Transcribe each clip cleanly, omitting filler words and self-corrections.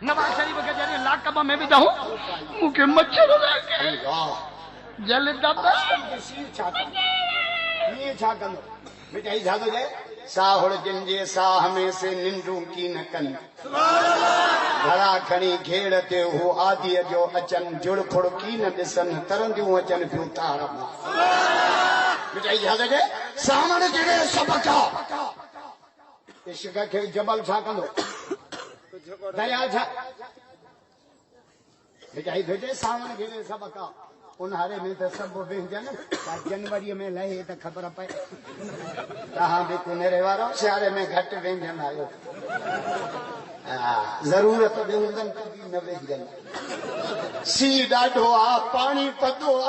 नवाज शरीफ के जरिए लाकबा में भी जाऊं मुके मच्छर जल दबा ये छा कंदो बेटा ई छा तो जाए साहुड़ जिन जे साह में से निंडू की न कन घड़ा खणी घेड़ ते हो आदि जो अचन जुड़ फुड़ की न दिसन तरंदियूं अचन पियूं तार बेटा ई छा तो जाए सामण जड़े सबका इश्क के जबल छा कंदो दया छा बेटा ई भेजे सामण जड़े सबका उन्हारे में तो सब व्यंजन जनवरी में लहे तो खबर पे कहाँ भी कुनेरे वारो सियारे में घट व्यंजन आयो जरूरत व्यंजन कभी न व्यंजन सी डाढो आ पानी थधो आ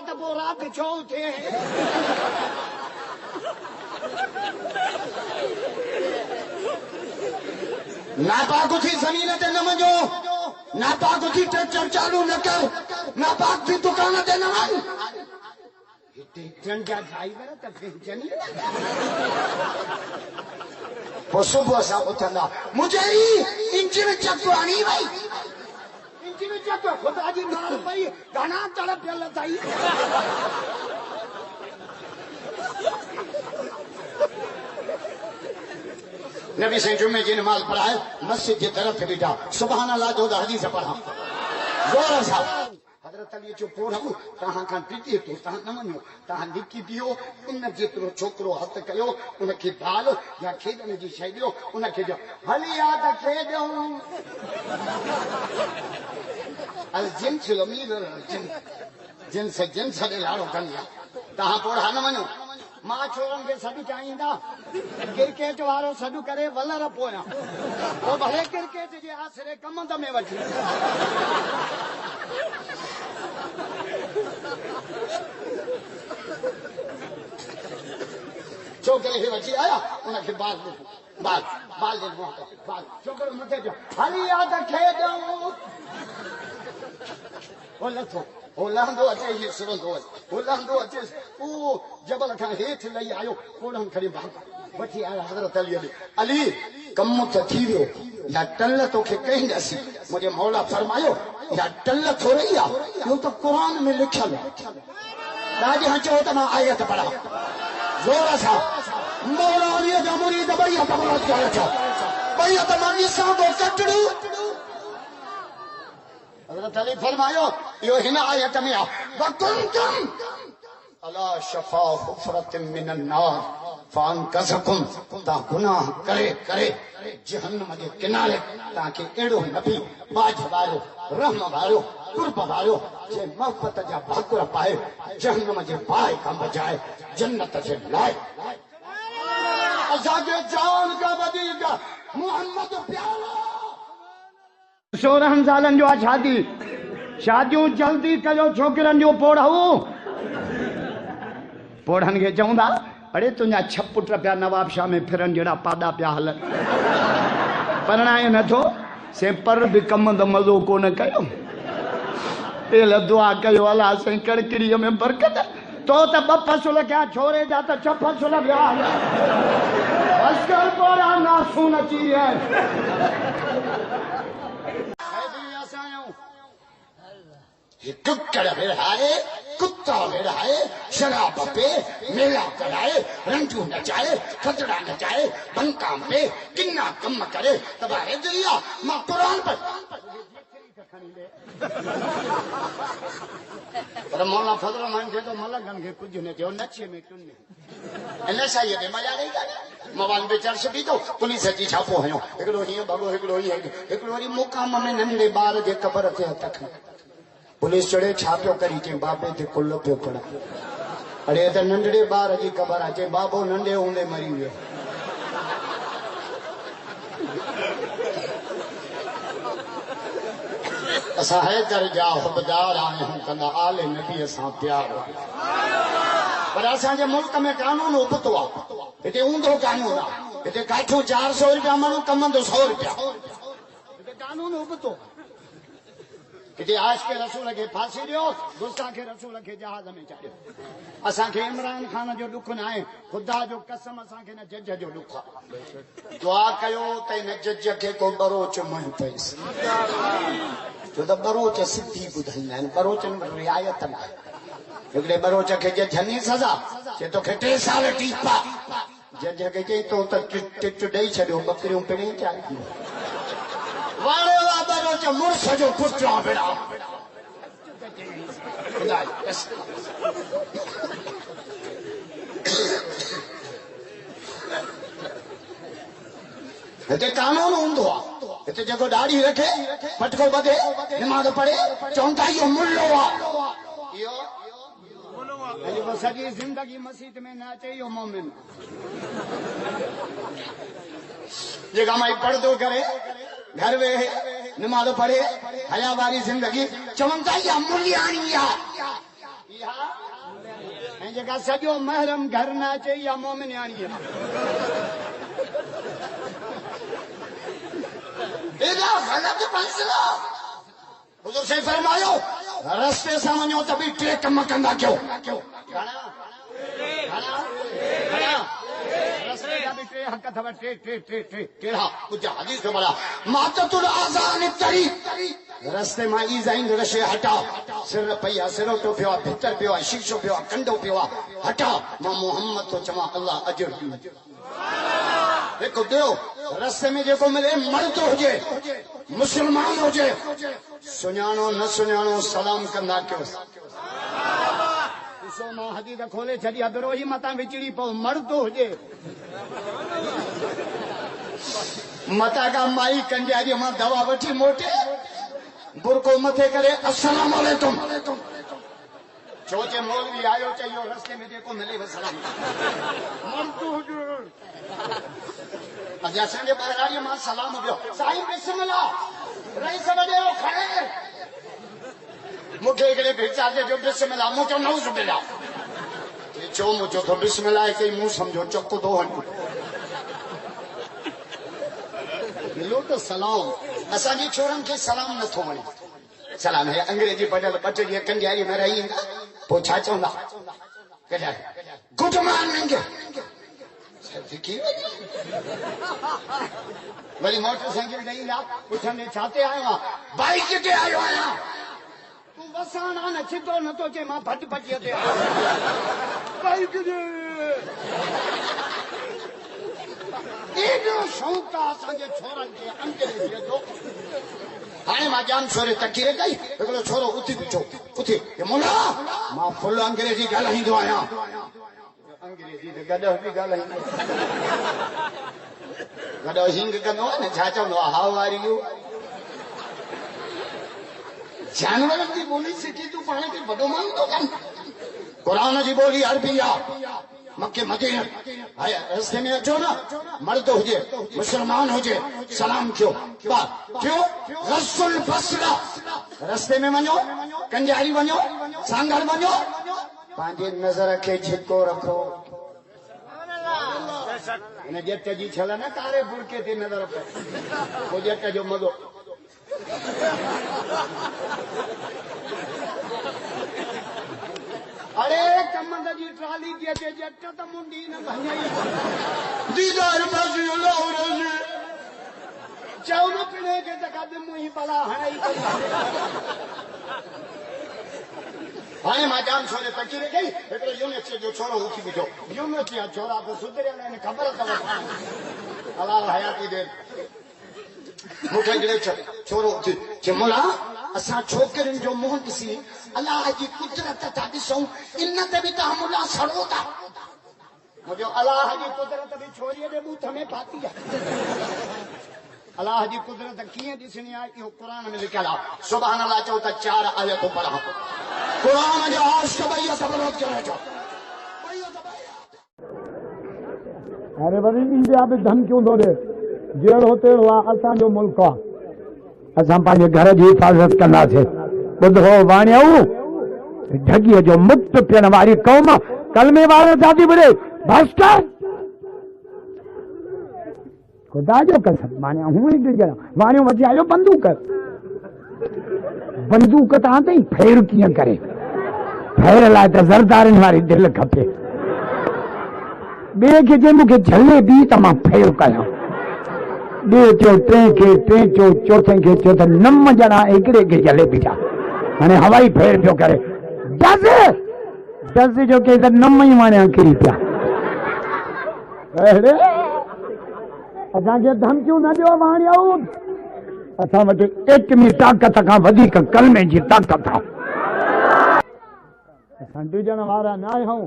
तो वो रात छो थे नापाक थी जमीन ते न मजो नापाक थी ट्रैक्टर चालू न कर नापाक थी दुकान ते न वञ ट्रैक्टर जा ड्राइवर त पेंशन पोइ सुबुह सां उथंदा मुंहिंजे इंजन चक हणी वई इंजन चक ख़ुदा जी मार पई घणा तड़पियल अथई नबी से जुम्मे की नमाज पढ़ाए मस्जिद की तरफ बेटा सुभान अल्लाह जो हदीस पढ़ा जोर सा हजरत अली जो पूरा तहां खां पीती तो तहां न मनो तहां लिखी पियो इन जेतिरो छोकरो हथ कयो उनखे बाल या खेडण जी शइ ॾियो उनखे जो हली आ त खेॾूं अल जिन्स लमीर जिन्स जिन्स ॾे लाड़ो कंदी तहां पोड़ा न मनो मां छोरन के सॾु चाहींदा क्रिकेट वारो सॾु करे वलर पोयां पोइ भले क्रिकेट जे आसरे कमंद में वठी छोकिरे खे वठी आया उनखे बाल ॾिनो बाल छोकिरो मथे जो हली आ त खेॾूं ओ लथो हो लहंदो अचे ये सुरंदो हो लहंदो अचे ओ जबल खां हेठि लही आयो कोड़न खणी वठी आया हज़रत अली कम त थी वियो या टल तोखे कहीं ॾसी मुंहिंजे मौला फरमायो या टल थोरी आहे इहो त क़ुर में लिखियल आहे ॾाढी हचो त मां आयत पढ़ा ज़ोर सां मौला अलीअ जा मुरीद ॿई हथ में अचो ॿई हथ मां ॾिसां थो कटड़ू हज़रत अली फरमायो यो हिन आयत में वकुंतुम अला शफा हुफरत मिन अन्नार फानकज़कुम ता गुनाह करे करे जहन्नम जे किनारे ताके एड़ो नबी बाज वारो रहम वारो कुर्ब वारो जे मोहब्बत जा भाकुर पाए जहन्नम जे बाए खां बचाए जन्नत जे लाए असांखे जान का वधीक मोहम्मद प्यारो 16 सालन जो शादी शादियूं जल्दी कयो छोकिरनि जो पोढ़नि खे चवंदा अड़े तुंहिंजा 6 पुट पिया नवाबशाह में फिरनि जहिड़ा पाॾा पिया हलनि परणाए नथो से पर बि कम त मज़ो कोन कयो दिल दुआ कयो अलाह साईं कड़किड़ीअ में बरकत तो त 2 फसुल कया छोरे जा त 6 फसुल विया अजकल पोरा नासून अची विया कुक्कड़ विढ़ाए कुत्ता विढ़ाए शराब पे मेला कराए रंजू नचाए खतरा नचाए बंकाम पे किन्ना कम करे तबारे दिया मां कुरान पर पर मौला फजल मान थे तो मलगन के कुछ ने जो नचे में क्यों नहीं इन साईं दे मजा नहीं कर मोबाइल पे चर्च भी तो पुलिस जी छापो हयो एकड़ो ही भगो एकड़ो ही एकड़ो वरी मुकाम में नंढे बार जे कबर थे तक पुलिस चढ़े छापियो करी चे बाबे ते कुल पियो पड़ा अरे त नंढड़े बार जी कबर अचे बाबो नंढे हूंदे मरी वियो असां हैदर जा हुबदार आहियूं कंदा आले नबी सां प्यार पर असांजे मुल्क में कानून उबतो आहे हिते ऊंधो कानून आहे हिते काठो 400 रुपया माण्हू कमंदो 100 रुपया हिते कानून उबतो किथे आश के रसूल खे फांसी ॾियो, गुस्ताखे रसूल खे जहाज में चाढ़ियो। असांखे इमरान खान जो ॾुख न आहे, ख़ुदा जो कसम असांखे न जज जो ॾुख आहे। दुआ कयो त हिन जज खे को बरोच मुंहुं पइसि, छो त बरोच सिधी ॿुधाईंदा आहिनि, बरोचनि में रिआयत न आहे। हिकिड़े बरोच खे जजनी सज़ा चए तोखे 3 साल टीपा, जज खे चई तो त टिट ॾेई छॾियो, बकरियूं पिणे चाढ़ियूं। वारे वा बरोच मुड़ुस जो पुट आहे बेड़ा। हिते कानून हूंदो आहे, हिते जेको दाढ़ी रखे, पटको ॿधे, निमाज़ पढ़े, चवनि था इहो मुल्लो आहे। इहो सॼी ज़िंदगी मस्जिद में न अचे, इहो मोमिन। जेका माई पर्दो करे, घर वेहे, निमाज़ पढ़े, हया वारी ज़िंदगी, चवनि था इहा मुलियाणी आहे। ऐं जेका सॼो महरम घर न अचे, इहा मोमिनियाणी आहे। एॾा ग़लत फ़ैसिला हुज़ूर से फरमायो, रस्ते सां वञो त बि 3 कम कंदा कयो। रस्ते जा बि 3 हक़ अथव, 3 कहिड़ा कुझु हदीस जो भला माततुल आज़ान तरीक़, रस्ते मां ईज़ाइन रशे हटाओ, सिर पई आहे, सिरोटो पियो आहे, भितर पियो आहे, शीशो पियो आहे, कंडो पियो आहे, हटाओ। मां मोहम्मद तो चवां, अल्लाह अजर ॾींदो। हिकु ॿियो, रस्ते में जेको मिले, मर्द हुजे, मुस्लमान हुजे, सुञाणो न सुञाणो, सलाम कंदा कयोसि। ॾिसो मां हदीस खोले छॾी आहे, बिरोही मथां विचड़ी पओ, मर्द हुजे। मथां का माई कंजारी मां दवा वठी मोटे, बुरको मथे करे अस्सलाम वालेकुम, छोचे मौलवी आयो चयो रस्ते में जेको मिले वो सलाम। मर्द हुजे। अॼु असांजे ॿाहिरां मां सलाम ॾियो, साईं बिस्मिल्लाह, रईस वॾेरो खड़े, मूंखे हिकिड़े भिचाचे जो बिस्मिल्लाह, मूं चयो नऊज़ बिल्लाह, चओ मूं चयो तो बिस्मिल्लाह कई, मूं सम्झो चक थो हणो। मिलो त सलाम, असांजी छोरनि खे सलाम नथो वणे। सलाम है अंग्रेजी पढ़ियल 2 ॾींहं कंजारी में रही ईंदा, पोइ छा चवंदा, गुड मॉर्निंग, वरी मोटरसाइकिल ॾेई ईंदा, पुछंदे छा ते आयो आहे, बाइक ते आयो आहियां। तूं वसाण न सिधो नथो चए, मां भट भटीअ ते आयो बाइक ते। एॾो शौक़ु आहे असांजे छोरनि खे अंग्रेजीअ जो। हाणे मां जाम छोरे तकीरे कई, हिकिड़ो छोरो उथी बीठो, उथी मुला मां फुल अंग्रेजी ॻाल्हाईंदो आहियां। अंग्रेजी त गॾो बि ॻाल्हाईंदो, गॾो हिंग कंदो आहे न, छा चवंदो आहे, हाउ आर यू। जानवरनि जी ॿोली सिखी तूं पाण खे वॾो माण्हू थो कनि। क़ुरान जी ॿोली अरबी आहे, मके मदीने। रस्ते में अचो न, मर्द हुजे, मुसलमान हुजे, सलाम कयो। क्यों रसूल फसला, रस्ते में वञो, कंजारी वञो, सांगर वञो, पंहिंजे नज़र खे छिको रखो। हिन ॼट जी छल न कारे बुरके ते नज़र पए, पोइ ॼट जो मज़ो। अरे कमंद जी ट्राली के अचे, ॼट त मुंडी न भञई। दीदार बाज़ी अल्लाह रज़ी चओ न पिणे खे त कद मुंहिं भला हणई। हाणे मां जाम छोरे तकीरे कई, हिकिड़ो यूनिवर्सिटी जो छोरो उथी बीठो। यूनिवर्सिटी जा छोरा त सुधरियल आहिनि, ख़बर अथव अलाह हयाती ॾे। मूंखे हिकिड़े छोरो उथी चए, मुला असां छोकिरियुनि जो मुंहुं ॾिसी अलाह जी कुदरत था ॾिसूं, इन ते बि तव्हां मुला सड़ो था। मुंहिंजो अलाह जी कुदरत बि छोरीअ जे बूथ में पाती आहे। अलाह जी कुदरत कीअं ॾिसणी आहे, इहो क़ुरान में लिखियल आहे। सुभान अल्लाह चओ त 4 आयतूं पढ़ा, क़ुरान जो आश भई तबरत करे चओ। अरे वरी ॿिया बि धमकियूं थो ॾे, जहिड़ो तहिड़ो आहे असांजो मुल्क आहे, असां पंहिंजे घर जी हिफ़ाज़त कंदासीं। ॿुधो वाणियूं, ठगीअ जो मुक्त थियण वारी क़ौम कलमे वारे साथी ॿुधे भास्कर ख़ुदा जो कसम वाणियूं हूं ई ॾिजण, वाणियूं वठी आयो बंदूक बंदूक तां ताईं फेर कीअं करे फेर लाइ त ज़रदारनि वारी दिलि खपे ॿिए खे जे मूंखे झले बि त मां फेर कयां ॿिए चयो टे खे टे चयो चौथे खे चयो त 9 ॼणा हिकिड़े खे झले बीठा हाणे हवाई फेर पियो करे डज़ जो के त 9 ई वणिया किरी पिया असांखे धमकियूं न ॾियो वाणियूं असां वटि एटमी ताक़त खां वधीक कलमे जी ताक़त आहे असां ॾिजण वारा न आहियूं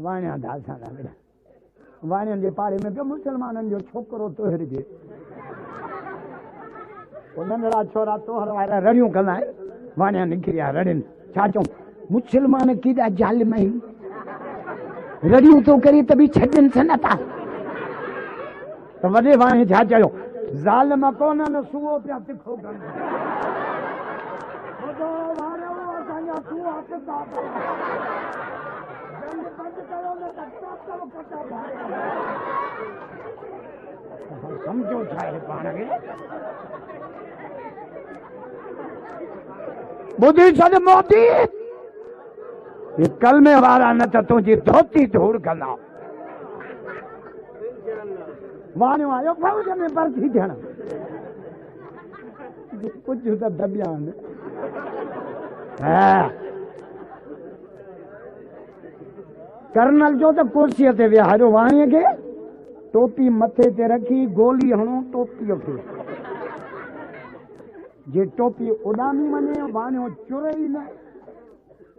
वाणिया दाल सां वाणियनि जे पाड़े में पियो मुसलमाननि जो छोकिरो तोहरजे नंढड़ा छोरा तोहर वारा रड़ियूं कंदा आहिनि वाणिया निकिरिया रड़ियुनि छा चऊं मुसलमान केॾा ज़ालिम आहिनि रड़ियूं थो करे त बि छॾनि सन था त वॾे वाणे छा चयो ज़ालिम कोन्हनि सूओ पिया तिखो कनि असांजा सूआ तिखा समझो छा आहे पाण खे ॿुधी छॾ मोदी ये कलमे वारा न त तुंहिंजी धोती धूड़ कंदा वाणियो आयो फौज में भर्ती थियण कुझु त दॿिया आहिनि कर्नल जो त कुर्सीअ ते विहारियो वाणीअ खे टोपी मथे ते रखी गोली हणो टोपीअ खे जे टोपी उॾामी वञे वाणियो चुरे ई न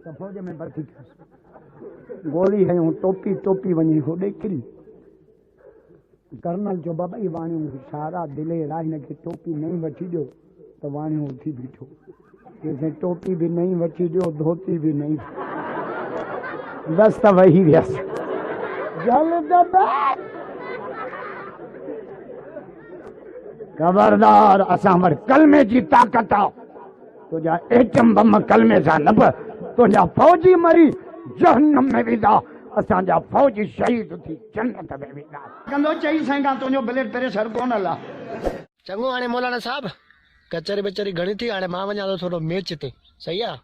त फौज में भर्ती थियसि गोली हयूं टोपी टोपी वञी होॾे किरी कर्नल जो बाबा ई वाणियूं सारा दिलेर आहे हिनखे टोपी नहीं वठी ॾियो त वाणियो उथी बीठो कंहिंखे टोपी बि नहीं वठी ॾियो धोती बि नहीं बस त वही वियसि खबरदार असां वटि कलमे जी ताक़त आहे तुंहिंजा एटम बम कलमे सां न ब तुंहिंजा फौजी मरी जहन्नम में वेंदा असांजा फौजी शहीद थी जन्नत में वेंदा कंदो चई सघां तुंहिंजो ब्लड प्रेशर कोन हला चङो हाणे मौलाना साहब कचहरी बचरी घणी थी हाणे मां वञा थो थोरो मैच ते सही आहे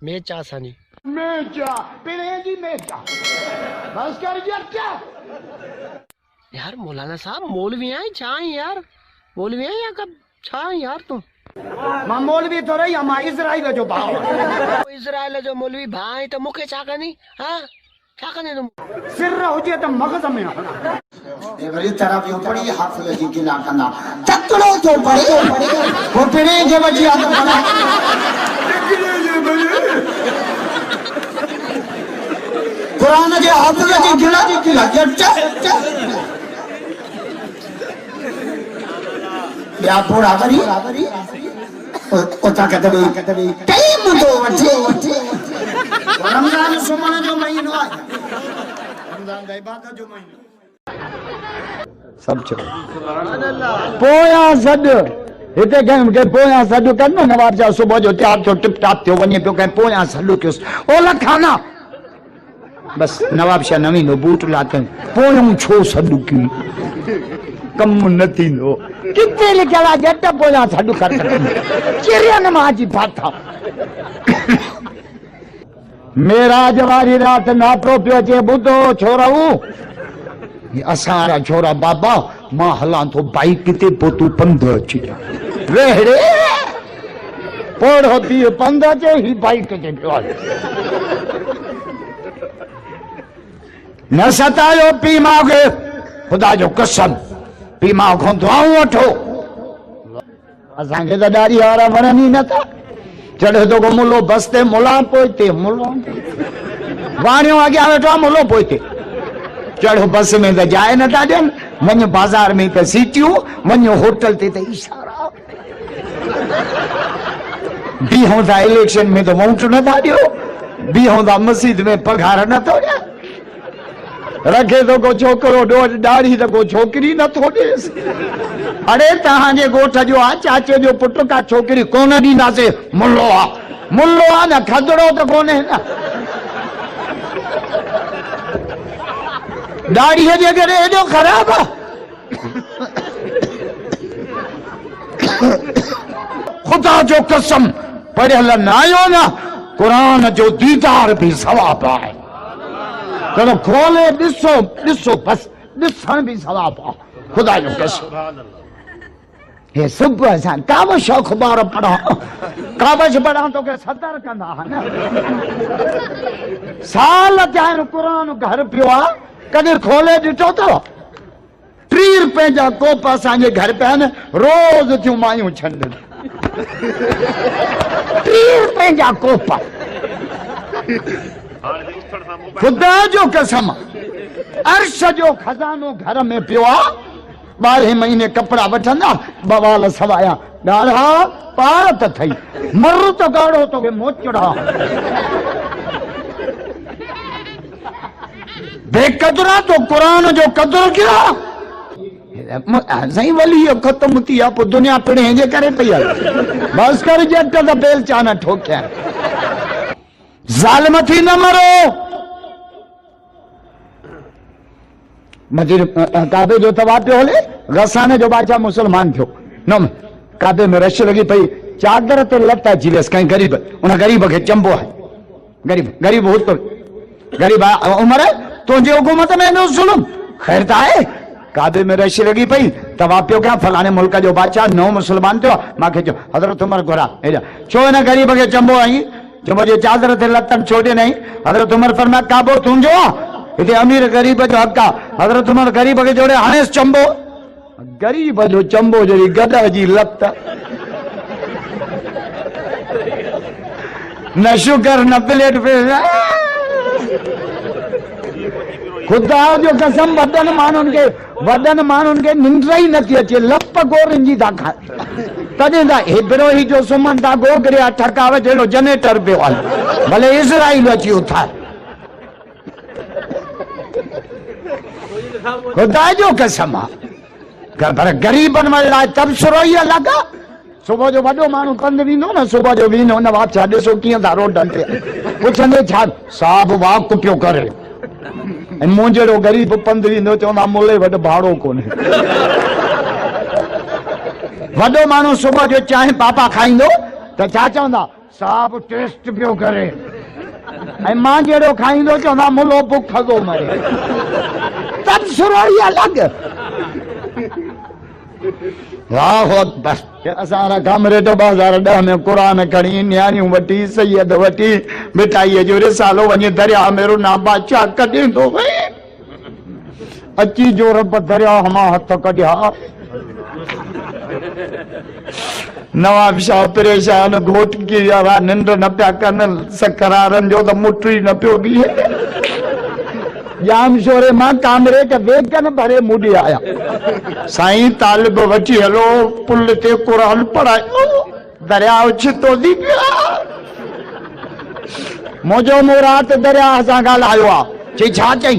मैच आहे असांजी मैच पिणे जी मैच बस कर क्या यार मौलाना साहब मौलवी आहीं छा आहीं यार मौलवी आहीं या कब छा आहीं यार तूं मां मौलवी तो रही मां इज़राइल जो भाउ इज़राइल जो मौलवी भाउ आहीं त मूंखे छा कंदी हाँ छा कंदी तूं सिर हुजे त मग़ज़ में ये वरी तरफ यो पड़ी हाफिज़ जी गिला कंदा तकड़ो तो पड़े वो पिणे जे बची आ बना कुरान जे हाफिज़ जी गिला जट या पूरा करी ओता कदबी टाइम दो वठे रमजान सुमन जो महीनो आहे रमजान दा इबादत जो महीनो सब चलो पोया सॾ हिते कंहिं पोयां सॾ कर न नवाब जा सुबुह जो तयार थियो टिप टाप थियो वञे पियो कंहिं पोयां सॾ कयोसि ओ लखाना बस नवाब शाह नवीं नो बूट लातनि पोयों छो सॾ की कम न थींदो किथे लिखियल आहे जट पोयां सॾ कर चिड़ियनि मां अची फाथा मेराज वारी रात नापरो पियो अचे ॿुधो छोराऊ असां वारा छोरा बाबा मां हलां थो बाइक ते पोइ तूं पंधु अची वेड़े पोड़ो थी पंधु अचे ही बाइक ते पियो हले न सतायो पीउ माउ खे ख़ुदा जो कसम पीउ माउ खां दुआऊं वठो असांखे त ॾाढी वारा वणनि ई नथा चढ़े थो को मुलो बस ते मुला पोइते मुलो वाणियो अॻियां वेठो आहे मुलो पोइते चढ़ो बस में त जाइ नथा ॾियनि वञ बाज़ार में त सीटियूं वञो होटल ते त इशारा बीहूं था इलेक्शन में त वोट नथा ॾियो बीहूं था मस्जिद में पघार नथो ॾिए रखे थो को छोकिरो ॾाढ़ी त को छोकिरी नथो ॾिएसि अड़े तव्हांजे ॻोठ जो आहे चाचे जो पुटु का छोकिरी कोन ॾींदासीं मुल्लो आहे न खदड़ो त कोन्हे न ॾाढ़ीअ जे करे एॾो ख़राब आहे ख़ुद खुदा जो कसम पढ़ियल न आयो न कुरान जो दीदार भी सवाब आहे। चलो खोले ॾिसो ॾिसो बस ॾिसण भी सवाब आहे खुदा जो कसम। हे सुबह सां का बि शौक़ ॿार पढ़ा काबज पढ़ा तो के सदर कंदा न साल थिया कुरान घर पियो आहे कॾहिं खोले ॾिठो अथव? 30 रुपए जा कोप असांजे घर पिया आहिनि रोज़ थियूं मायूं छंड 30 रुपए जा कोप खुदा जो कसम अर्श जो खजानो घर में पियो आहे 12 महीने कपड़ा वठंदा बवाल सवाया ॻाढ़ा पार त थई मर त ॻाढ़ो तोखे मोचड़ा बेकदरा तो कुरान जो कदर क्या सही वली खत्म थी आहे पोइ दुनिया पिणे जे करे पई आहे बस कर जट त बेल चान ठोकिया ज़ालिम थी न मरो। मजीर काबे जो तवा पियो हले गसाने जो बादशाह मुसलमान थियो न काबे में रश लगी पई चादर ते लत अची वियसि कहीं गरीब उन गरीब खे चंबो आहे गरीब गरीब हो तो गरीब उमर तुझे हुकूमत में न जुल्म खैर त आहे काबे में रश लगी पई तवा पियो क्या फलाने मुल्क जो बादशाह नओ मुसलमान थियो मांखे चयो हज़रत उमर घुरा हेॾा छो हिन गरीब खे चंबो आई जो मुंहिंजे चादर ते लतनि छो ॾिनई हज़रत उमर फरमाया काबो तुंहिंजो आहे हिते अमीर गरीब जो हक़ आहे हज़रत उमर गरीब खे जोड़े हाणे चंबो गरीब जो चंबो जहिड़ी गॾ जी लत न शुगर न प्लेट पे खुदा जो कसम वॾनि माण्हुनि खे निंड ई नथी अचे लप गोरिन जी था खाए तॾहिं त हेबरो ही जो सुम्हनि था गोगरिया ठकावे जहिड़ो जनरेटर पियो आहे भले इज़राइल अची उथार खुदा जो कसम आहे पर गरीबनि लाइ तबसरो ई अलॻि आहे। सुबुह जो वॾो माण्हू पंधु वेंदो न सुबुह जो वेंदो न वापसा ॾिसो कीअं था रोडनि ते पुछंदे छा साहब वाक पियो करे ऐं मूं जहिड़ो गरीब पंधु वेंदो चवंदा मुले वटि भाड़ो कोन्हे। वॾो माण्हू सुबुह जो चांहि पापा खाईंदो त छा चवंदा साहब टेस्ट पियो करे ऐं मां जहिड़ो खाईंदो चवंदा मुलो बुख थो मरे तबसरो ई अलॻि बस असां कमरे तो 2010 में कुरान खणी न्याणियूं वठी सैयद वठी मिठाईअ जो रिसालो वञी दरिया में रुना बादशाह कढी थो वई अची जो रब दरिया मां हथ कढिया नवाब शाह परेशान घोट की निंड न पिया कनि सकरारनि जो त मुटी न पियो बीहे जाम शोरे मां कामरे के वेगन भरे मुड़ी आया साईं तालिब वठी हलो पुल ते कुरान पढ़ायो दरिया छितो थी पिया मुंहिंजो मुराद दरिया सां ॻाल्हायो आहे चई छा चई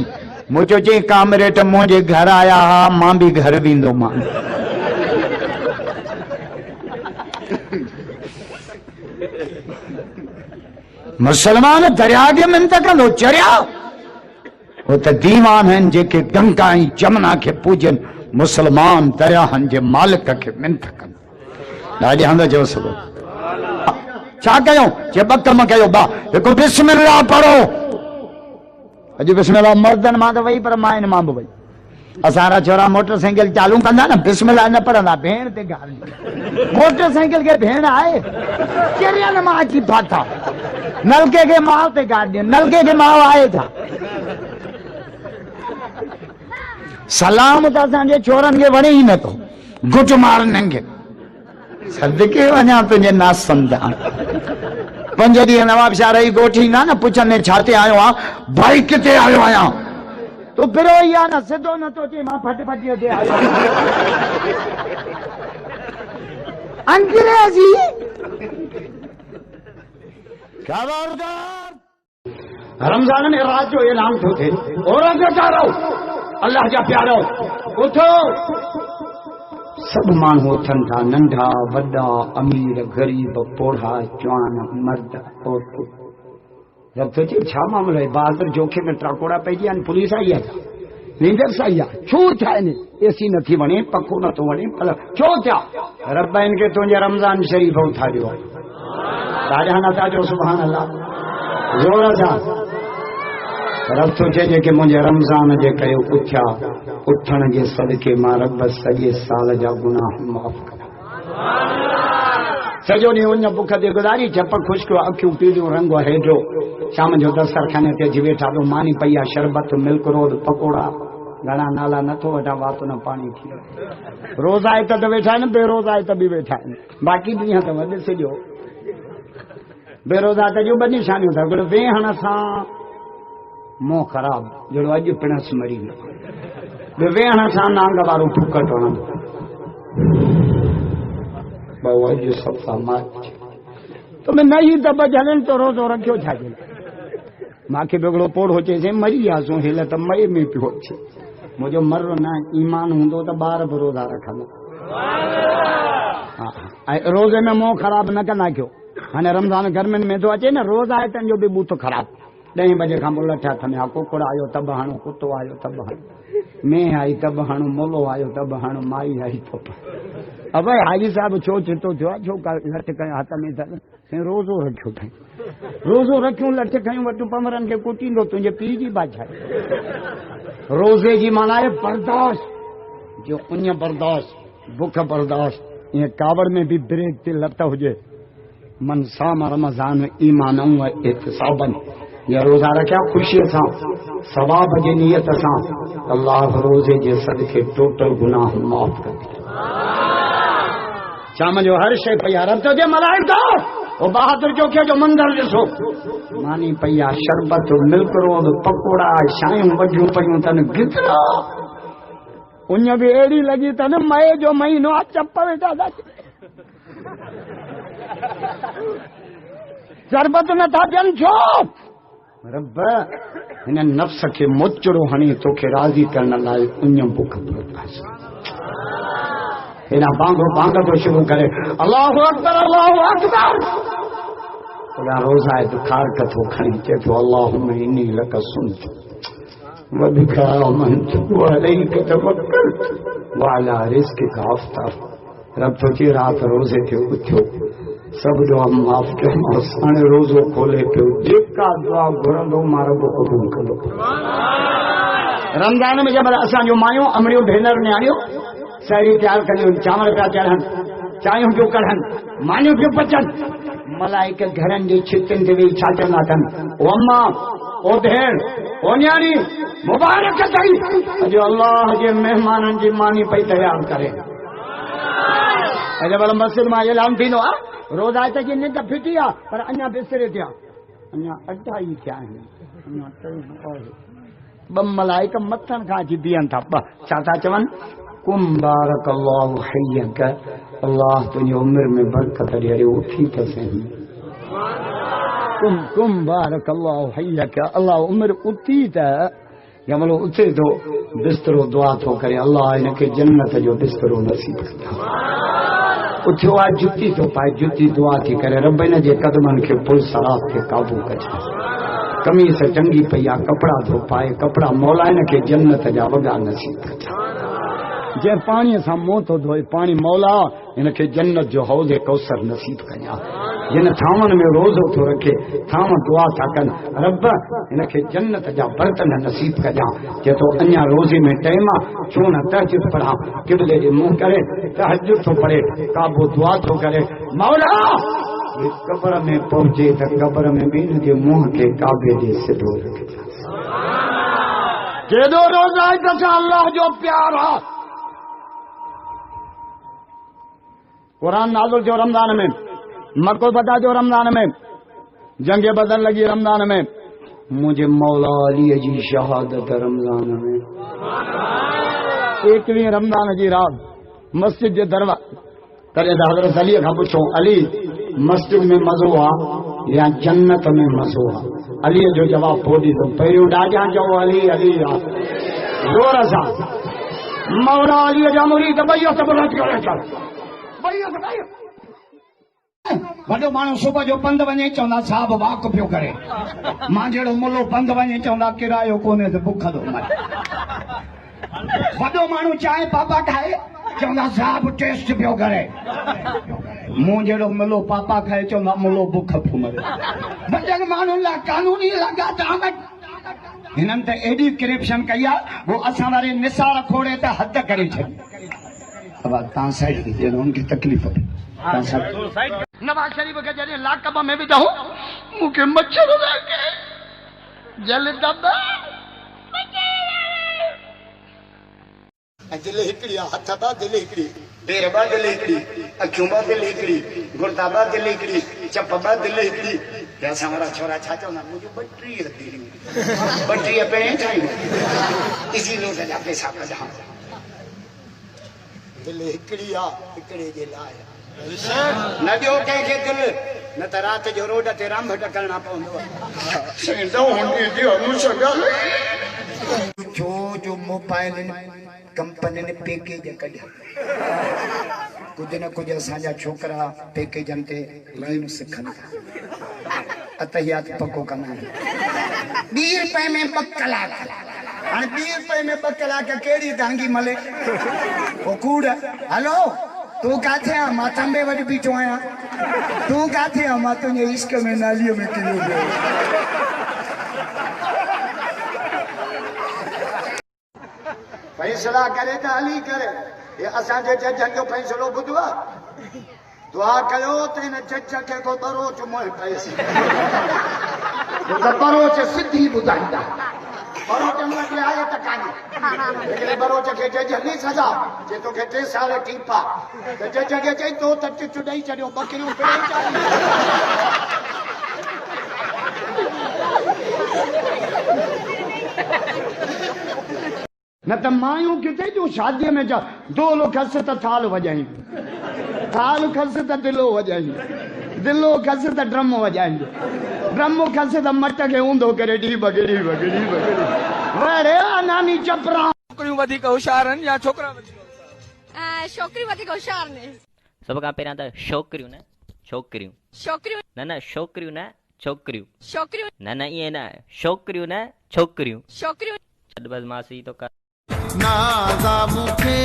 मुंहिंजो चई कामरेट मुंहिंजे घर आया हा मां बि घर वेंदोमांइ मुसलमान दरिया के मिनत कंदो चरिया वो तो दीवान हैं जेके गंगा ऐं जमुना के पूजन मुसलमान दरियाहनि जे मालिक के मिनत कनि ॾाढी हंध जो सभु छा कयूं जे ॿ कम कयो बा हिकु बिस्मिल्लाह पढ़ो अॼु बिस्मिल्लाह मर्दनि मां त वई पर माइनि मां बि वई असां छोरा मोटरसाइकिल चालू कंदा न बिस्मिल्लाह न पढ़ंदा भेण ते ॻाल्हि मोटरसाइकिल के भेण आहे चरियनि मां अची फाथा नलके के माउ ते गाॾी नलके के माउ आहे था सलाम त असांजे छोरनि खे वणे ई नथो गुट मारनि खे सदके वञा तुंहिंजे नासनि तां 5 ॾींहं नवाब शाह रही ॻोठी ईंदा न पुछंदे छा ते आयो आहे भाई किथे आयो आहियां तूं फिरो ई आहे न सिधो नथो चए मां फटफटीअ ते आयो अंग्रेजी खबरदार रमजान में रात जो ऐलान थो थे और रहो अल्लाह जा प्यारो उठो सब माण्हू उथनि था नंढा वॾा अमीर गरीब पोढ़ा जवान मर्द औरतूं रब तो चई छा मामलो आहे बहादुर जोखे में टाकोड़ा पइजी आहिनि पुलिस आई आहे नींदर सही आहे छो थिया आहिनि एसी नथी वणे पखो नथो वणे पर छो थिया रब इनखे तुंहिंजे रमज़ान शरीफ़ उथारियो राजा नथा जो सुभान अल्लाह ज़ोर सां रब थो चए जेके मुंहिंजे रमज़ान जे करे उथिया उथण जे सदके मां रब सॼे साल जा गुनाह माफ़ करा सॼो ॾींहुं उन बुख ते गुज़ारी झप ख़ुश्क अखियूं पीलियूं रंग हेठो शाम जो दस्तरखाने ते अची वेठा तो मानी पई आहे शरबत मिल्क रोड पकोड़ा घणा नाला नथो वठां वात न पाणी थी रोज़ आहे त वेठा आहिनि बेरोज़ आहे त बि वेठा आहिनि बाक़ी ॾींहं अथव ॾिसिजो बेरोज़ा त जूं ॿ निशानियूं अथव हिकिड़ो वेहण सां मोह ख़राब जहिड़ो अॼु पिणस मरी वियो वेहण सां नांग वारो फुकट वणंदो अॼु सफ़ा मां तुम नई दब झलनि तो रोज़ो रखियो छा जे मूंखे बिगड़ो पोड़ो चएसि मरी वियासीं हेल त मए में पियो अचे मुंहिंजो मर न ईमान हूंदो त ॿार बि रोज़ा रखंदा ऐं रोज़े में मोह ख़राब न कंदा कयो हाणे रमज़ान गर्मियुनि में थो अचे न रोज़ आहे तुंहिंजो बि बूथ ख़राब 10 बजे खां पोइ लठा थमिया कुकुड़ आयो तब हणो कुतो आयो तब हणो मेंह आई तब हणो मोलो आयो तब हणो माई आई तब अब हाजी साहब छो चितो थियो छो लठ कयो हथ में अथनि रोज़ो रखियो अथई रोज़ो रखियूं लठ खयूं वटूं पमरनि खे कुटींदो तुंहिंजे पीउ जी बाछा रोज़े जी माना आहे बर्दाश्त जो उन बर्दाश्त बुख बर्दाश्त ईअं कावड़ में बि ब्रेक ते लत हुजे मन साम रमज़ान ईमान व एहतिसाबन या रोज़ा रखिया ख़ुशीअ सां सवाब जी नियत सां अल्लाह रोज़े जे सदके टोटल गुनाह माफ़ करे शाम जो हर शइ पई आहे रब जे मलाइका ओ बहादुर चौकीअ जो मंदर ॾिसो मानी पई आहे शरबत मिल्क रोड पकोड़ा शायूं वॾियूं पयूं अथनि गिदरा उन बि अहिड़ी लॻी अथनि मए जो महीनो आहे चप वेठा था शरबत नथा थियनि छो रब हिन नफ़्स खे मोचड़ो हणी तोखे राज़ी करण लाइ उन बुख बर्दाश्त हेॾा बांगो बांग थो शुरू करे अल्लाहु अकबर अल्लाहु अकबर ओॾा रोज़ा आहे बुखार कथो खणी चए थो अल्लाहुम्मा इन्नी लक सुनतु वबिक आमनतु वअलैक तवक्कलतु वअला रिज़्क़िक अफ़्तरतु रब थो चए राति रोज़े ते उथियो सब दुआ माफ़ कयोमांसि हाणे रोज़ो खोले पियो जेका दुआ घुरंदो मां रब क़बूल कंदो रमज़ान में जब असांजो मायूं अमड़ियूं भेनर न्याणियूं साहेड़ी तैयार करियूं चांवर पिया चढ़नि चांहियूं पियूं कढनि मानियूं पियूं पचनि मलाइक घरनि जी छितियुनि ते वेही छा चवंदा अथनि ओ अम्मा ओ भेण ओ न्याणी मुबारक अथई अॼु अल्लाह जे महिमाननि जी मानी पई तयार करे अॼु भला मस्जिद मां ऐलान थींदो आहे रोज़ा त जी निंड फिटी आहे पर अञा बिस्तरे थिया अञा 28 थिया आहिनि ॿ मलाइक मथनि खां अची बीहनि था ॿ छा था चवनि कुम बारक अल्लाह हय्यक अल्लाह तुंहिंजी उमिरि में बरकत ॾिए उथी त सही कुम बारक अल्लाह हय्यक अल्लाह उमिरि उथी त या मतलब उथे थो बिस्तरो दुआ थो करे अल्लाह हिनखे जन्नत जो बिस्तरो नसीब कंदा उथियो आहे जुती थो पाए जुती दुआ थी करे रब हिन जे कदमनि खे पुल सराब खे काबू कजे कमीस चंगी पई आहे कपिड़ा थो पाए कपिड़ा मौला हिनखे जन्नत जा वॻा नसीब कजे जंहिं पाणीअ सां मुंहुं थो धोए पाणी मौला हिनखे जन्नत जो हौज़ कौसर नसीब कजां जिन थांवनि में रोज़ो थो रखे थांव दुआ था कनि रब हिनखे जन्नत जा बर्तन नसीब कजां चए थो अञा रोज़े में टाइम आहे छो न तहज्जुद पढ़ां क़िबले ॾे मुंहुं करे तहज्जुद थो पढ़े काबो दुआ थो करे मौला कब्र में पहुचे त कब्र में बि हिनजे मुंहुं खे काबे ॾे सिधो रखजां केॾो रोज़ा आहे त अल्लाह जो प्यार आहे कुरान नाज़िल थियो रमज़ान में मको बता जो रमज़ान में जंग बदन लगी रमज़ान में मुझे मौला अली जी शहादत रमज़ान में 21 रमज़ान जी रात मस्जिद जे दरवाज़े करे हज़रत अली खां पुछो अली मस्जिद में मज़ो आहे या जन्नत में मज़ो आहे अली जो जवाब पोड़ी तो पहिरियों ॾाढा चओ अली अली ज़ोर सां मौला अली जा मुरीद ॿई हथ बुलंद करे चओ ॿई हथ वॾो माण्हू सुबुह जो पंधु वञे चवंदा साहब वाक पियो करे, मां जहिड़ो मुलो पंधु वञे चवंदा किरायो कोन्हे त बुख थो मरे। वॾो माण्हू चांहि पापा ठाहे चवंदा साहब टेस्ट पियो करे, मूं जहिड़ो मुलो पापा खाए चवंदा मुलो बुख पियो मरे। वॾनि माण्हुनि लाइ कानूनी लॻा त हिननि त एॾी करप्शन कई आहे, वो असां वारे निसार खोड़े त हद करे छॾी। अब तव्हां साइड ॾिजो, हुनखे तकलीफ़ नवाज शरीफ खे जॾहिं लाकब में विधऊं, मूंखे मच्छर लागे जल दबा दिल हिकिड़ी आहे, हथ बा दिल हिकिड़ी, पेर बा दिल हिकिड़ी, अखियूं बा दिल हिकिड़ी, गुर्दा बा दिल हिकिड़ी, चप बा दिल हिकिड़ी। असां वारा छोरा छा चवंदा, मुंहिंजूं 32 दिलियूं, 32 पहिरें ठाहियूं, इसी नोट जा पैसा कढां। दिल हिकिड़ी आहे, हिकिड़े जे लाइ न ॾियो कंहिंखे दिल, न त राति जो रोड ते रांभ करणा पवंदो। छो जो मोबाइल कंपनी पैकेज कढिया, कुझु न कुझु असांजा छोकिरा पैकेजनि ते लाइन सिखनि था, अतहियात पको कंदा आहिनि। 20 रुपए में 2 कलाक, हाणे 20 रुपए में 2 कलाक कहिड़ी डांगी मले? ओ कूड़ हलो, तूं काथे आ? मां तांबे वटि बीठो आहियां। तूं काथे आ? मां तुंहिंजे इश्क में नालीअ में किरी वियो। फैसला करे त हली करे, ये असांजे जजनि जो फैसलो ॿुधो आहे। दुआ कयो त हिन जज खे को बरोच मोह पएसि, बरोच सिधी ॿुधाईंदा। बरोच मूंखे आहे त कान्हे, लेकिन बरोच खे जज हली सघा जे तोखे 3 साल टीपा त जज खे चई तो त टिचु ॾेई छॾियो, बकरियूं पिड़े चाढ़ी। न त मायूं किथे जूं शादीअ में जा दोल खस त थाल वॼाई, थाल खस त दिलो वॼाई, दिलो खस त ड्रम वॼाई, ड्रम खस त मट खे ऊंधो करे डी बगड़ी बगड़ी बगड़ी वड़े नानी चपरा। छोकिरियूं वधीक होशियार आहिनि या छोकिरा वधीक? छोकिरियूं वधीक होशियार ने। सभ खां पहिरियां त छोकिरियूं न छोकिरियूं, छोकिरियूं न न छोकिरियूं न छोकिरियूं, छोकिरियूं न न ईअं न, छोकिरियूं न छोकिरियूं। छोकिरियूं छॾ बसि मासी तो कर। नाज़ा मूंखे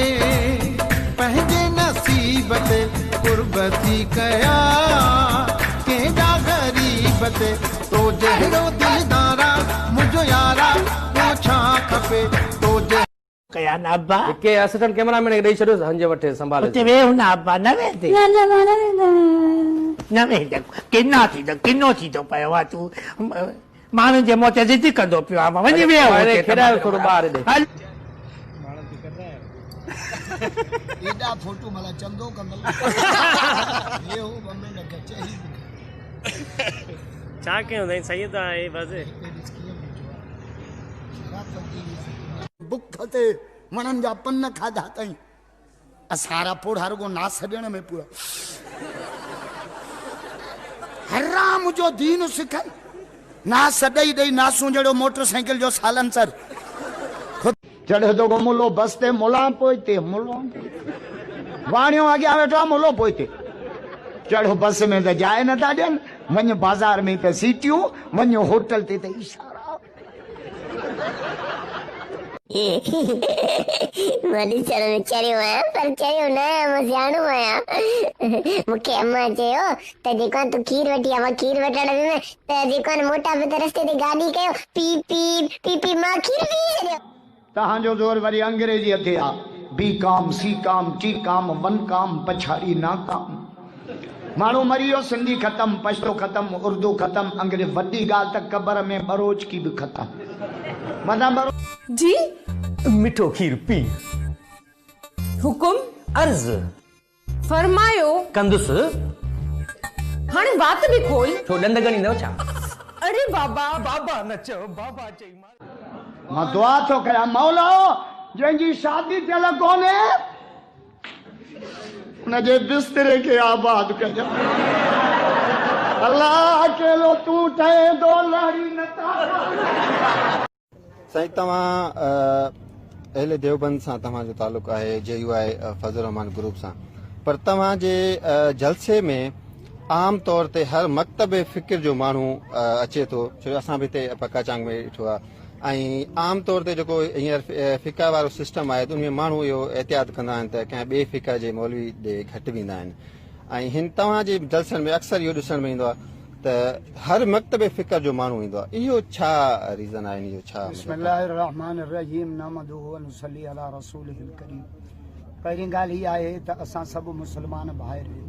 पंहिंजे नसीब ते कुर्बती कया, केॾा ग़रीब ते तो जहिड़ो दिलदारा मुंहिंजो यारा, तो छा खपे तो कया न अब्बा के असिस्टेंट कैमरामैन खे ॾेई छॾियो हंजे वठे संभाले। उते वेह न अब्बा, न वेंदे न वेंदे, किनो थी थो पियो आहे तूं, माण्हुनि जे मौत ज़िद कंदो पियो आहे। वञी वेह खेॾायो थोरो ॿाहिरि ॾे। एॾा फोटू मला चंदो कंदो ये हो बम्बे न कचे ही छा कयूं अथई सही त आहे बसि। बुख ते वणनि जा पन खाधा अथई, असारा पोड़ा रुगो नास ॾियण में पूरा हराम जो दीन सिखनि, नास ॾेई ॾेई नासूं जहिड़ो मोटरसाइकिल जो सालंसर चढ़े तो मुलो बस ते मुला पोइते मुलो वाणियो अॻियां वेठो आहे, मुलो पोइते चढ़ो बस में त जाइ नथा ॾियनि, वञ बाज़ार में त सीटियूं, वञ होटल ते त इशारा। वॾी चढ़ में चढ़ियो आहियां, पर चढ़ियो न आहियां, मां सियाणो आहियां। मूंखे अम्मा चयो त जेको आहे तूं खीर वठी आ, मां खीर वठण वियुमि त जेको आहे मोटा पे त रस्ते ते गाॾी कयो, पी पी पी पी मां खीर पी छॾियो। तव्हांजो ज़ोर वरी अंग्रेजीअ ते आहे, बी काम सी काम टी काम वन काम पछाड़ी ना काम। माण्हू मरी वियो, सिंधी ख़तम, पछतो ख़तम, उर्दू ख़तम, अंग्रेजी। वॾी ॻाल्हि त क़बर में बरोच की बि ख़तम। जी मिठो खीर पी। हुकुम अर्ज़ फरमायो कंदुसि। हाणे बात बि खोल। छो ॾंद ॻणींदव छा? अरे बाबा बाबा न चओ, बाबा चई मां दुआ थो कयां, मौला जंहिंजी शादी थियल कोन्हे उनजे बिस्तरे खे आबाद कजां। अल्लाह अकेलो तूं ठहे दो लहड़ी नथा। साईं तव्हां अहले देवबंद सां तव्हांजो तालुक़ आहे, JUI फज़ल रहमान ग्रुप सां, पर तव्हांजे जलसे में आम तौर ते हर मकतब फ़िक्र जो माण्हू अचे थो, छो असां बि हिते पक्का चांग में ॾिठो आहे। ऐं आम तौर ते जेको हींअर फ़िका वारो सिस्टम आहे त उन में माण्हू इहो एहतियात कंदा आहिनि त कंहिं ॿिए फ़िका जे मौलवी ॾे घटि वेंदा आहिनि। ऐं हिन तव्हांजे जलसनि में अक्सर इहो ॾिसण में ईंदो आहे त हर मकतब फ़िक्र जो माण्हू ईंदो आहे। इहो छा रीज़न आहे, इहो छा? बिस्मिल्लाहिर्रहमानिर्रहीम नहमदुहु व नुसल्ली अला रसूलिहिल करीम। पहिरीं ॻाल्हि हीअ आहे त असां सभु मुस्लमान भाइर आहियूं।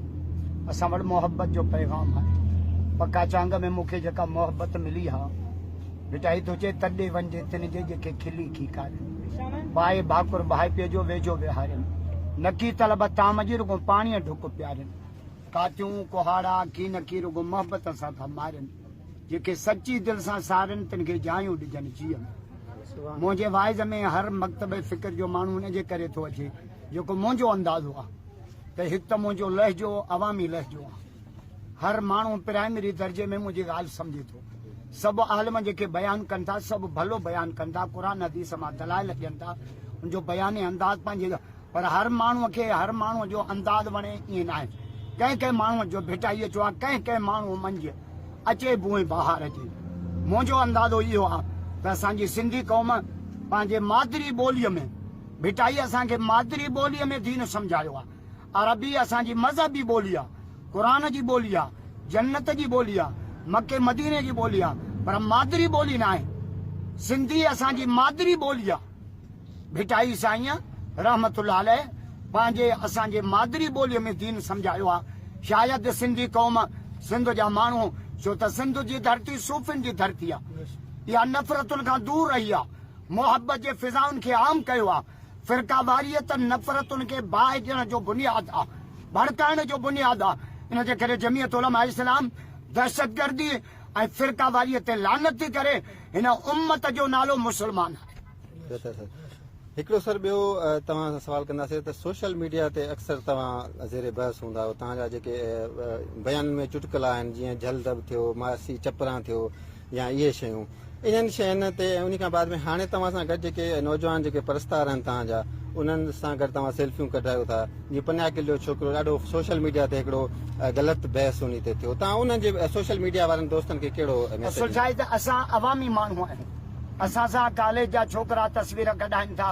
असां वटि मोहब्बत जो पैगाम आहे। पक्का चांग में मूंखे जेका मोहब्बत मिली आहे, बिटाई थो चए तॾे वञे तिन जे जेके खिली खीकारिन, भाई भाकुर भाई पीउ जो वेझो विहारिन, नकी तलब ताम जी रुगो पाणीअ ढुक प्यारिन, कातियूं कुहाड़ा की नकी रुगो मोहब्बत सां था मारिन, जेके सची दिल सां सारिन तिन खे जायूं ॾिजनि जीअं। मुंहिंजे वाइज़ में हर मकतब फ़िक्र जो माण्हू हुन जे करे थो अचे जेको मुंहिंजो अंदाज़ो आहे त हिकु त मुंहिंजो लहजो अवामी लहजो आहे। हर माण्हू प्राइमरी दर्जे में मुंहिंजी ॻाल्हि सम्झे थो। सभु आलम जेके बयानु कनि था सभु भलो बयानु कनि था, क़ुरान हदीस मां दलाइल ॾियनि था, उनजो बयान अंदाज़ पंहिंजे, पर हर माण्हूअ खे हर माण्हूअ जो अंदाज़ वणे ईअं न आहे। कंहिं कंहिं माण्हूअ जो भिटाई अचो आहे, कंहिं कंहिं माण्हू मंझि अचे बूहे बहार अचे। मुंहिंजो अंदाज़ो इहो आहे त असांजी सिंधी क़ौम पंहिंजे मादरी ॿोलीअ में, भिटाई असांखे मादरी ॿोलीअ में दीन सम्झायो आहे। अरबी असांजी मज़हबी ॿोली आहे, क़ुरान जी ॿोली आहे, जन्नत जी ॿोली आहे, मके मदीने जी ॿोली आहे, पर मादरी ॿोली न आहे। सिंधी असांजी मादरी ॿोली आहे। भिटाई साईं रहमतुल्लाह अलैह पंहिंजे असांजे मादरी ॿोलीअ में दीन सम्झायो आहे। शायदि सिंधी क़ौम, सिंध जा माण्हू, छो त सिंध जी धरती सूफ़िन जी धरती आहे, इहा नफ़रतुनि खां दूर रही आहे, मोहब्बत जे फिज़ाउनि खे आम कयो आहे। फ़िरकावारियत नफ़रतुनि खे बाहि ॾियण जो बुनियाद आहे, भड़काइण जो बुनियाद आहे। इन जे करे जमीयत उलमा इस्लाम दहशतगर्दी ऐं फ़िरकावारीअ ते लानत थी करे हिन उम्मत जो नालो मुस्लमान आहे। हिकिड़ो सर ॿियो तव्हां सां सवाल कंदासीं त सोशल मीडिया ते अक्सर तव्हां ज़ेरे बहस हूंदा हो, तव्हांजा जेके बयान में चुटकला आहिनि, जीअं जलदब थियो, मासी चपरा थियो या इहे शयूं, इन्हनि शयुनि ते उन खां बाद में हाणे तव्हां सां गॾु जेके नौजवान जेके परस्तार आहिनि तव्हांजा, उन्हनि सां गॾु तव्हां सेल्फियूं कढायो था। जीअं पन्या किल जो छोकिरो ॾाढो सोशल मीडिया ते हिकिड़ो ग़लति बहस उन ते थियो, तव्हां उन्हनि जे सोशल मीडिया वारनि दोस्तनि खे कहिड़ो मैसेज? असां अवामी माण्हू आहियूं। असां सां कॉलेज जा छोकिरा तस्वीर कढाइनि था,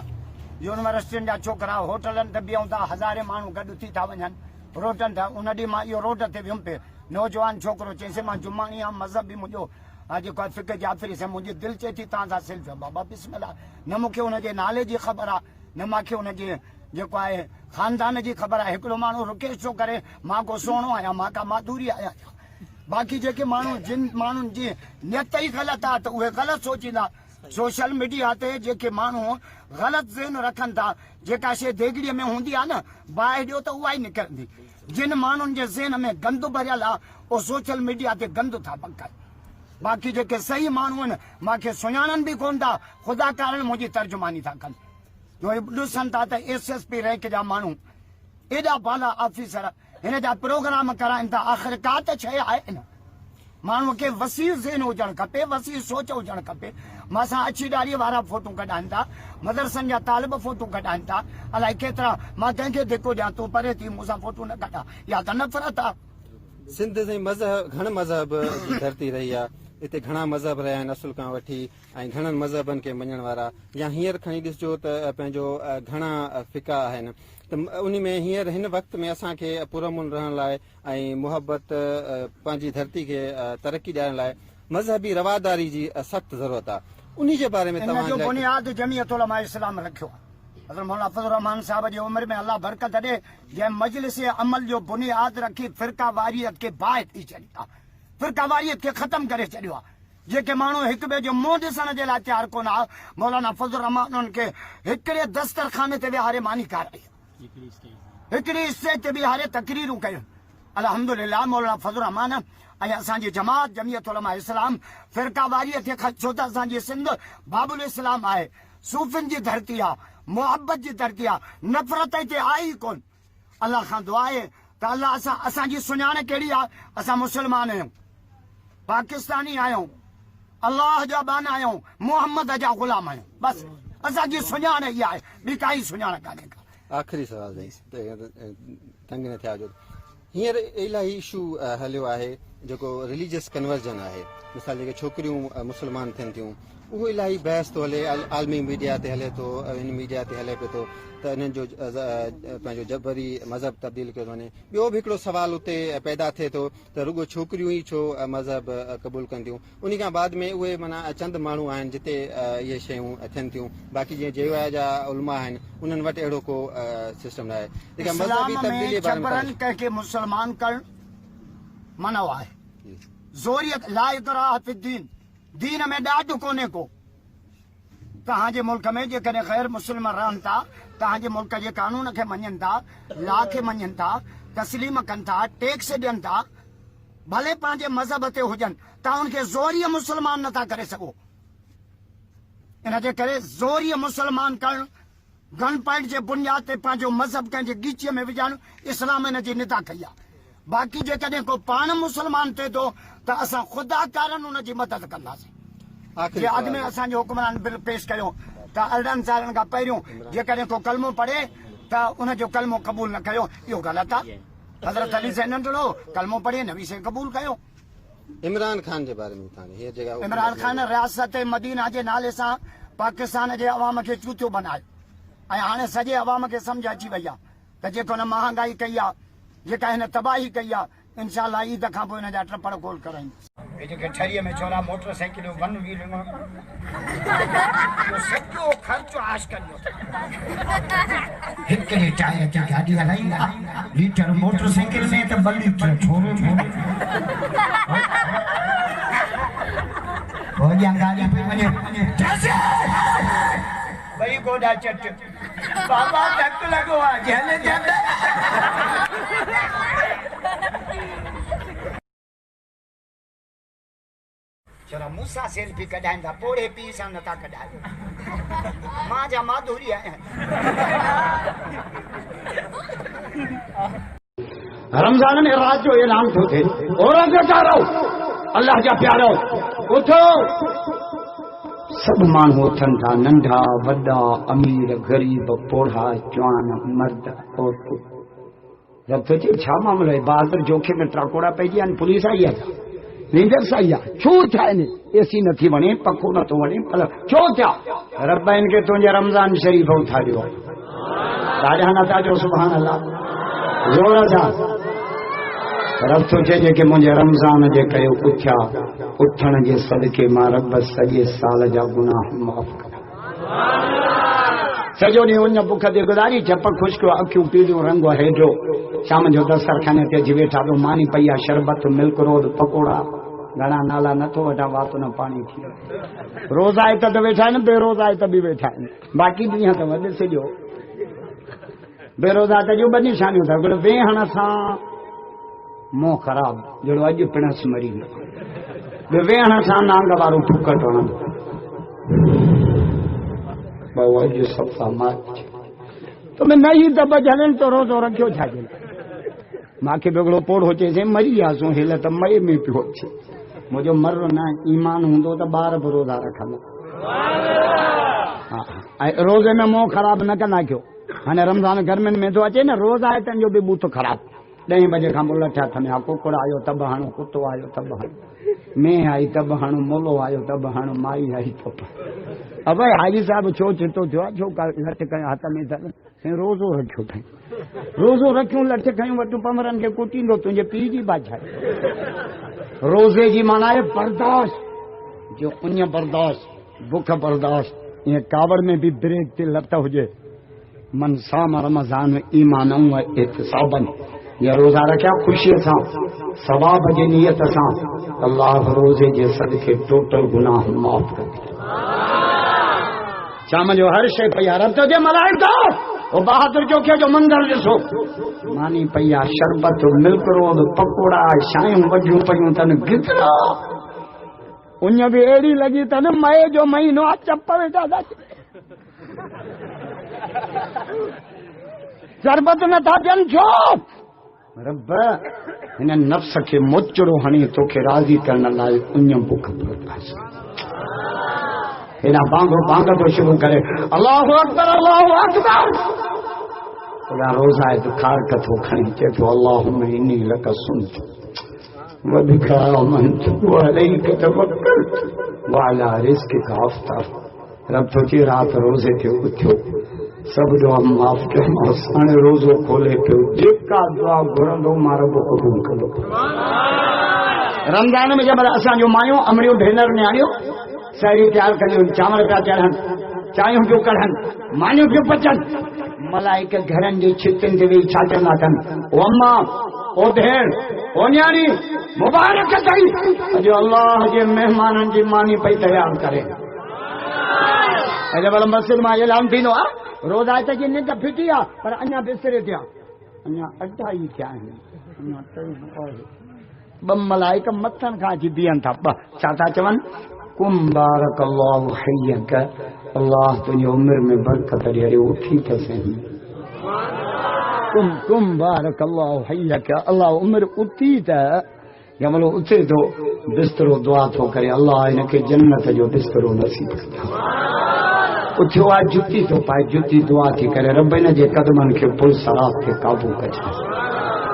यूनिवर्सिटियुनि जा छोकिरा होटलनि ते बीहूं था, हज़ारे माण्हू गॾु थी था वञनि रोडनि ते। उन ॾींहुं मां इहो रोड ते वियुमि पियो, नौजवान छोकिरो चईंसि मां जुमानी आहे, मज़हब बि मुंहिंजो जेको आहे फ़िक़्ह जाफ़री से, मुंहिंजी दिलि चए थी तव्हां सां सेल्फी। बाबा बिस्मिल्लाह, न मूंखे हुनजे नाले जी ख़बर आहे, न मूंखे हुनजे जेको आहे ख़ानदान जी ख़बर आहे। हिकिड़ो माण्हू रिक्वेस्ट थो करे, मां को सुहिणो आहियां, मां का माधुरी आहियां। बाक़ी जेके माण्हू जिन माण्हुनि जी नियत ई ग़लति आहे त उहे ग़लति सोचींदा। सोशल मीडिया ते जेके माण्हू ग़लति ज़हन रखनि था, जेका शइ देगिड़ीअ में हूंदी आहे न, बाहि ॾियो त उहा ई निकिरंदी। जिन माण्हुनि जे ज़हन में गंद भरियल आहे, उहो सोशल मीडिया ते गंद था पकाइनि। बाक़ी जेके सही माण्हू आहिनि, मूंखे सुञाणनि बि कोन था, ख़ुदा कारण मुंहिंजी तर्जुमानी था कनि। जो ॾिसनि था त SSP रैंक जा माण्हू, एॾा बाला ऑफिसर हिन जा प्रोग्राम कराइनि था। आख़िर का त शइ आहे न, माण्हूअ खे वसीउ ज़हन हुजणु खपे, वसीउ सोच हुजणु खपे। मां अछी ॾाढ़ीअ वारा फोटू कढाइनि था, मदरसनि जा तालिब फोटू कढाइनि था, अलाए केतिरा। मां कंहिंखे धिको ॾियां, तूं परे थी मूंसां फोटू न कढा, या त नफ़रत आहे। सिंध जी मज़हब घण मज़हब जी धरती रही आहे, हिते घणा मज़हब रहिया आहिनि असुल खां वठी, ऐं घणनि मज़हबनि खे मञण वारा। या हींअर खणी ॾिसजो त पंहिंजो घणा फ़िका आहिनि, त उन में हींअर हिन वक़्त में असांखे पुरअमन रहण लाइ ऐं मुहबत पंहिंजी धरती खे तरक़ी ॾियण लाइ मज़हबी रवादारी जी सख़्तु ज़रूरत आहे। उन जे बारे में तव्हांजो बुनियाद जमीयत उलमा इस्लाम रखियो आहे। हज़रत मौलाना फज़लुर रहमान साहब जी उम्र में अल्लाह बरकत ॾे, जंहिं मजलिस अमल जो बुनियाद रखी फ़िरकावारियत खे बाहि ॾेई छॾी आहे, फ़िरकावारियत खे ख़तमु करे छॾियो आहे। जेके माण्हू हिक ॿिए जो मुंहुं ॾिसण जे लाइ तयारु कोन आहे, मौलाना फज़लुर रहमान उन्हनि खे हिकिड़े दस्तरखाने ते विहारे मानी कराई, हिकिड़ी स्टेज ते बीहारे तकरीरूं कयूं। अल्हम्दुलिल्लाह मौलाना फज़लुर रहमान ऐं असांजी जमात जमीयत उलमा इस्लाम फ़िरकावारीअ खे, छो त असांजी सिंध बाबुल इस्लाम आहे, सूफ़िन जी धरती आहे, मोहब्बत जी धरती आहे, नफ़रत हिते आहे ई कोन। अल्लाह खां दुआ आहे त अल्लाह असांजी सुञाण कहिड़ी आहे। असां मुस्लमान आहियूं, पाकिस्तानी आहियूं, अल्लाह जा बाना आहियूं, मोहम्मद जा ग़ुलाम आहियूं, बसि असांजी सुञाण इहा आहे, ॿी काई सुञाण कान्हे का। आख़िरी सवाल तंग न थिया जो हींअर इलाही इशू हलियो आहे जेको रिलीजियस कन्वर्जन आहे। मिसाल जेके छोकिरियूं मुस्लमान थियनि थियूं उहो इलाही बहस थो हले, आलमी मीडिया ते हले थो, इन मीडिया ते हले पियो थो त इन्हनि जो पंहिंजो जबरी मज़हब तब्दील कयो वञे। ॿियो बि हिकिड़ो सुवाल उते पैदा थिए थो त रुॻो छोकिरियूं ई छो मज़हब क़बूल कनि थियूं। उन खां बाद में उहे माना चंद माण्हू आहिनि जिते इहे शयूं थियनि थियूं, बाक़ी जीअं जेवा जा उलमा आहिनि उन्हनि वटि अहिड़ो को सिस्टम न आहे। मज़हबी तब्दीली कंहिंखे मुस्लमान करणु मनो आहे। ज़ोरियत ला इकराह फिद्दीन, दीन में ॾाढो कोन्हे को। तव्हांजे मुल्क में जेकॾहिं ग़ैर मुस्लिम रहनि था, तव्हांजे मुल्क जे कानून खे मञनि था, ला खे मञनि था, तस्लीम कनि था, टैक्स ॾियनि था, भले पंहिंजे मज़हब ते हुजनि, तव्हां उनखे ज़ोरीअ मुस्लमान नथा करे सघो। इन जे करे ज़ोरीअ मुस्लमान करणु, गन पॉइंट जे बुनियाद ते पंहिंजो मज़हब कंहिंजे गीचीअ में विझणु, इस्लाम इन जी निदा कई आहे। बाक़ी जेकॾहिं को पाण मुस्लमान थिए थो त असां ख़ुदा कारण उन जी मदद कंदासीं। जे अॻु में असांजो हुक्मरान बिल पेश कयो त 18 सालनि खां पहिरियों जेकॾहिं को कलमो पढ़े त उनजो कलमो क़बूल न कयो, इहो ग़लति आहे। हज़रत अली से नंढड़ो कलमो पढ़े, नबी से क़बूल कयो। इमरान ख़ान जे बारे में इमरान ख़ान रियासत मदीना जे नाले सां पाकिस्तान जे अवाम खे चूतियो बनायो ऐं हाणे सॼे अवाम खे सम्झ अची वई आहे त जेको हिन महांगाई कई आहे, जेका हिन तबाही कई आहे, इंशाअल्लाह ईद खां पोइ हिन जा ट्रपड़ खोल कराईंदुसि। जेके छरीअ में छोरा मोटरसाइकिलूं वन व्हीलूं सॼो ख़र्चो आश करियो। हिकिड़े टायर जी गाॾी हलाईंदा, लीटर मोटरसाइकिल में त 2 लीटर छोरो होॼा गाॾी पई वञे, ॿई गोॾा चट, बाबा धक लॻो आहे झल झल। छोरा मूंसां सेल्फी कढाइनि था, पोड़े पीउ सां नथा कढायो। मां जा माधुरी आहियां। रमज़ान में रात जो ऐलान थो थिए, अल्लाह जा प्यारो उथो। सभु माण्हू उथनि था, नंढा वॾा, अमीर गरीब, पोढ़ा जवान, मर्द औरतूं। जब तो छा मामलो आहे? बहादुर जोखे में टाकोड़ा पइजी आहिनि, पुलिस आई आहे, नींदर सां आहे, छो थिया आहिनि? एसी नथी वणे, पखो नथो वणे, पर छो थिया? रब इनखे तुंहिंजे रमज़ान शरीफ़ उथारियो। ॾाढा नथा जो सुभान अल्लाह ज़ोर सां। रब थो चए जेके मुंहिंजे रमज़ान जे कयो उथिया, उथण जे सदके मां रब सॼे साल जा गुनाह माफ़ करा। सॼो ॾींहुं उन बुख ते गुज़ारी, चप खुश्क, अखियूं पीलियूं, रंग हेठो। शाम जो दस्तरखाने ते अची वेठा, तो मानी पई आहे, शरबत, मिल्क रोड, पकोड़ा, घणा नाला नथो वठां, वात न पाणी थी। रोज़ आहे त वेठा आहिनि, बेरोज़ आहे त बि वेठा आहिनि। बाक़ी ॾींहं त वॾे सॼो बेरोज़ा त जूं ॿ निशानियूं अथव। हिकिड़ो वेहण सां मोह ख़राब, जहिड़ो अॼु पिणस मरी वियो। ॿियो वेहण सां नांग वारो फुकट वणंदो। अॼु सफ़ा मां तुम्हें नई दब झलनि तो रोज़ो रखियो छा जे? मूंखे बि हिकिड़ो पोड़ो चएसि मरी वियासीं, हिले त मए में पियो अचे। मुंहिंजो मरो न ईमान हूंदो त ॿार बि रोज़ा रखंदा। ऐं रोज़े में मोह ख़राब न कंदा कयो। हाणे रमज़ान गर्मियुनि में थो अचे न, रोज़ आहे तंहिंजो बि बूथ ख़राब। 10 बजे खां पोइ लठा थमिया, कुकुड़ आयो त बि हणो, कुतो आयो त बि हणो, मेंह आई त बि हणो, मोलो आयो त बि हणो, माई आई त बि। अब हाजी साहब छो चितो थियो आहे? छो लठ कयो हथ में त रोज़ो रखियो अथई, रोज़ो रखियूं, लठ खयूं, वटि पमरनि खे कुटींदो, तुंहिंजे पीउ जी बाछा। रोज़े जी माना आहे बर्दाश्त, जो उन बर्दाश्त, बुख बर्दाश्त। ईअं कावड़ में बि ब्रेक ते लत हुजे। मन साम रमज़ान ईमान व एहतिसाबन, या रोज़ा रखिया ख़ुशीअ सां, सवाब जी नियत सां, अल्लाह रोज़े जे सदके टोटल गुनाह माफ़ करे। शाम जो हर शइ पई आहे, रब जे मलाइका ओ बहादुर जोखे जो मंदर ॾिसो, मानी पई आहे, शरबत, मिल्क रोड, पकोड़ा, शायूं वॾियूं पयूं अथनि, गितरा। उन बि अहिड़ी लॻी अथनि, मई जो महीनो आहे, चप वेठा था शरबत नथा पियनि। छो? रब हिन नफ़्स खे मोचड़ो हणी तोखे राज़ी करण लाइ उन बुख बर्दाश्त। हेॾा बांग तो शुरू करे, अल्लाहु अकबर, अल्लाहु अकबर। तुला रोज़ा आहे तो खार कथो खणी चए थो अल्लाहुम्मा इन्नी लका सुन्नतु वबिका आमनतु वअलैक तवक्कलतु वअला रिज़्क़िका अफ़्तरतु। रब तो चई रात रोज़े ते उथियो सब दुआ माफ़ कयोमांसि, हाणे रोज़ो खोले पियो, जेका दुआ घुरंदो मां रब क़बूल कंदो। रमज़ान में जब असांजो मायूं अमड़ियूं भेनर न्याणियूं साहेड़ी तैयार कंदियूं, चांवर पिया चढ़नि, चांहियूं पियूं कढनि, मानियूं पियूं पचनि, मलाइक घरनि जी छितियुनि ते वेही छा चवंदा अथनि, ओ अम्मा, ओ भेण, ओ न्याणी, मुबारक अथई, अॼु अल्लाह जे महिमाननि जी मानी पई तयार करे। जब मस्जिद में ऐलान थींदो आहे रोज़ायत जी निंड फिटी आहे पर अञा बिस्तरे थिया, अञा 28 थिया आहिनि, अञा 23 ॿ मलाइक मथनि खां अची बीहनि था, छा था चवनि, कुम बारक अल्लाहु हय्यक, अल्लाह तुंहिंजी उमिरि में बरकत ॾे, अरे उथी त सही, कुम बारक अल्लाहु हय्यक, अल्लाह उमिरि उथी त जमलो उथे थो बिस्तरो दुआ थो करे, अल्लाह हिनखे जन्नत जो बिस्तरो नसीब कंदा। उथियो आहे जुती थो पाए, जुती दुआ थी करे, रब हिन जे कदमनि खे पुल सराब खे काबू कजे।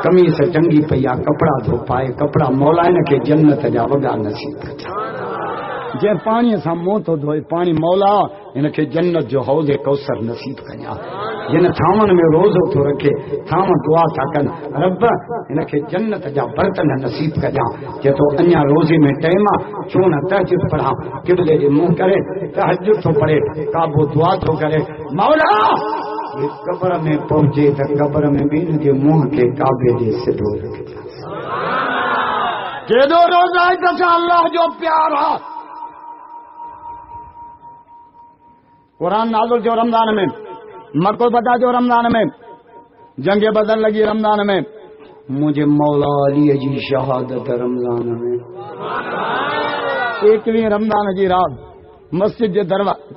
कमीस चंगी पई आहे, कपिड़ा थो पाए, कपिड़ा मौला हिन खे जन्नत जा वॻा नसीब कजे। जंहिं पाणीअ सां मुंहुं थो धोए, पाणी मौला हिनखे जन्नत जो हौज़ कौसर नसीब कया। जिन थांवनि में रोज़ो थो रखे, थांव दुआ था कनि, रब हिनखे जन्नत जा बर्तन नसीब कजा। जे तो अञा रोज़े में टाइम आहे, छो न तहज्जुद पढ़ा, क़िबले जे मुंहुं करे तहज्जुद थो पढ़े, काबो दुआ थो करे, मौला कब्र में पहुंचे त कब्र में बि हिन जे मुंहुं खे काबे जे सिधो रखिजे। केॾो रोज़ा आहे त अल्लाह जो प्यार आहे। कुरान नाज़िल थियो रमज़ान में, मको फतह थियो रमज़ान में, जंग बदर लगी रमज़ान में, मुझे मौला अली जी शहादत रमज़ान में। 21 रमज़ान जी रात मस्जिद जे दरवाज़े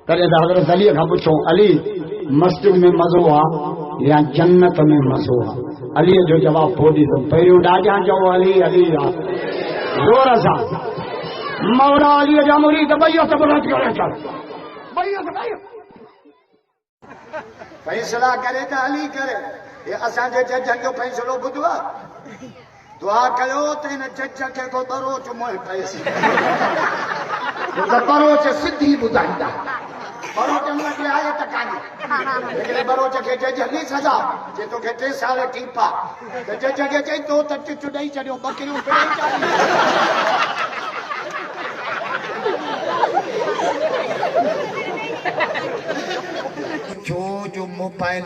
करे हज़रत अली खां पुछो, अली मस्जिद में मज़ो आहे या जन्नत में मज़ो आहे? अली जो जवाब पोड़ी तो पहिरियों ॾाढा चओ अली अली आहे ज़ोर सां, मौला अली जा मुरीद भईयो सब रद करे चल फैसला करे त अली करे, ये असांजे जजनि जो फैसलो ॿुधो आहे। दुआ कयो त हिन जज खे को बरोच मोह पएसि, बरोच सिधी ॿुधाईंदा, बरोच में आहे त कान्हे, लेकिन बरोच खे जज हली सज़ा जे तोखे 3 साल टीपा त जज खे चई तो त टिचु ॾेई छॾियो, बकरियूं पिड़े जो मोबाइल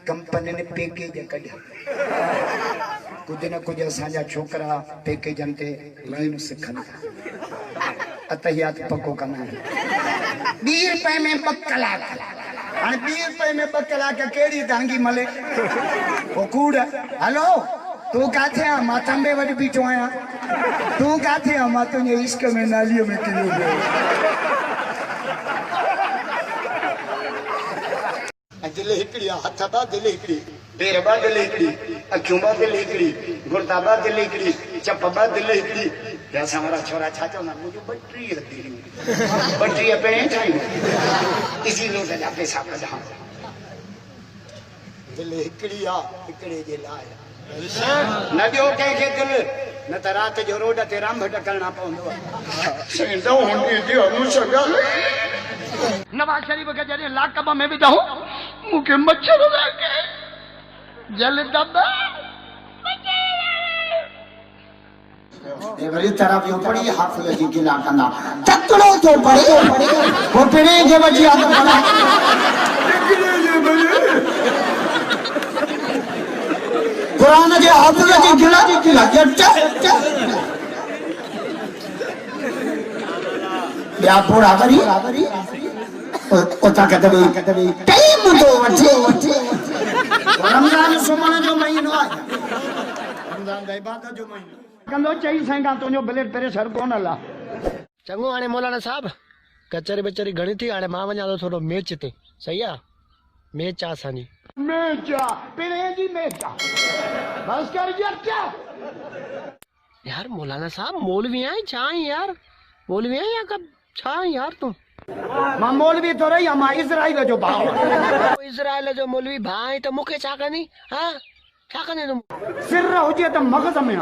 कंपनी ने पैकेज कढिया, कुछ न कुछ असांजा छोकरा पैकेजन ते लाइन सिखनि था, अतहियात पको कंदा आहिनि। 20 रुपए में 2 कलाक, हाणे 20 रुपए में 2 कलाक कहिड़ी डांगी मले? ओ कूड़, हलो तूं काथे आ? मां थंबे वटि बीठो आहियां। तूं काथे आ? मां तुंहिंजे इश्क में नालीअ में किरियो पियो। दिल हिकड़ी, हथ बा दिल हिकड़ी, पेर बा दिल हिकड़ी, अखियूं बा दिल हिकड़ी, गुर्दा बा दिल हिकड़ी, चप बा दिल हिकड़ी। असां वारा छोरा छा चवंदा, मुंहिंजो 32 दिलियूं, 32 पहिरें ठाहियूं, इसी लोट जा पैसा कढां। दिल हिकड़ी आहे, हिकड़े जे लाइ न ॾियो कंहिंखे दिल, न त राति जो रोड ते रांभ करणा पवंदो आहे। नवाज शरीफ के जरिए लाकब में भी दहूं मुखे मच्छर लगे जल दबा ये वरी तरफ यो पड़ी हाथ लगी गिला कंदा तकड़ो तो पड़े वो तेरे जे बची आदत बना कुरान जे हाथ लगी गिला जट या पूरा करी ओता कदबी टाइम दो वठे रमजान सुमण जो महीनो आहे, रमजान द इबादत जो महीनो कंदो चई संगा तुंहिंजो ब्लड प्रेशर कोन हला। चङो हाणे मौलाना साहब कचहरी बचरी घणी थी, हाणे मां वञा थो थोरो मैच ते, सही आहे? मैच आहे असांजी, मैच आहे पिणे जी मैच आहे, बस कर यार मौलाना साहब मौलवी आहीं छा आहीं यार, मौलवी आहीं या कब छा आहीं यार तूं? मां मौलवी तो रही मां इज़राइल जो भाव इज़राइल जो मौलवी भाई तो मूंखे छा कंदी हाँ छा कंदी तूं सिर हुजे त मग़ज़ में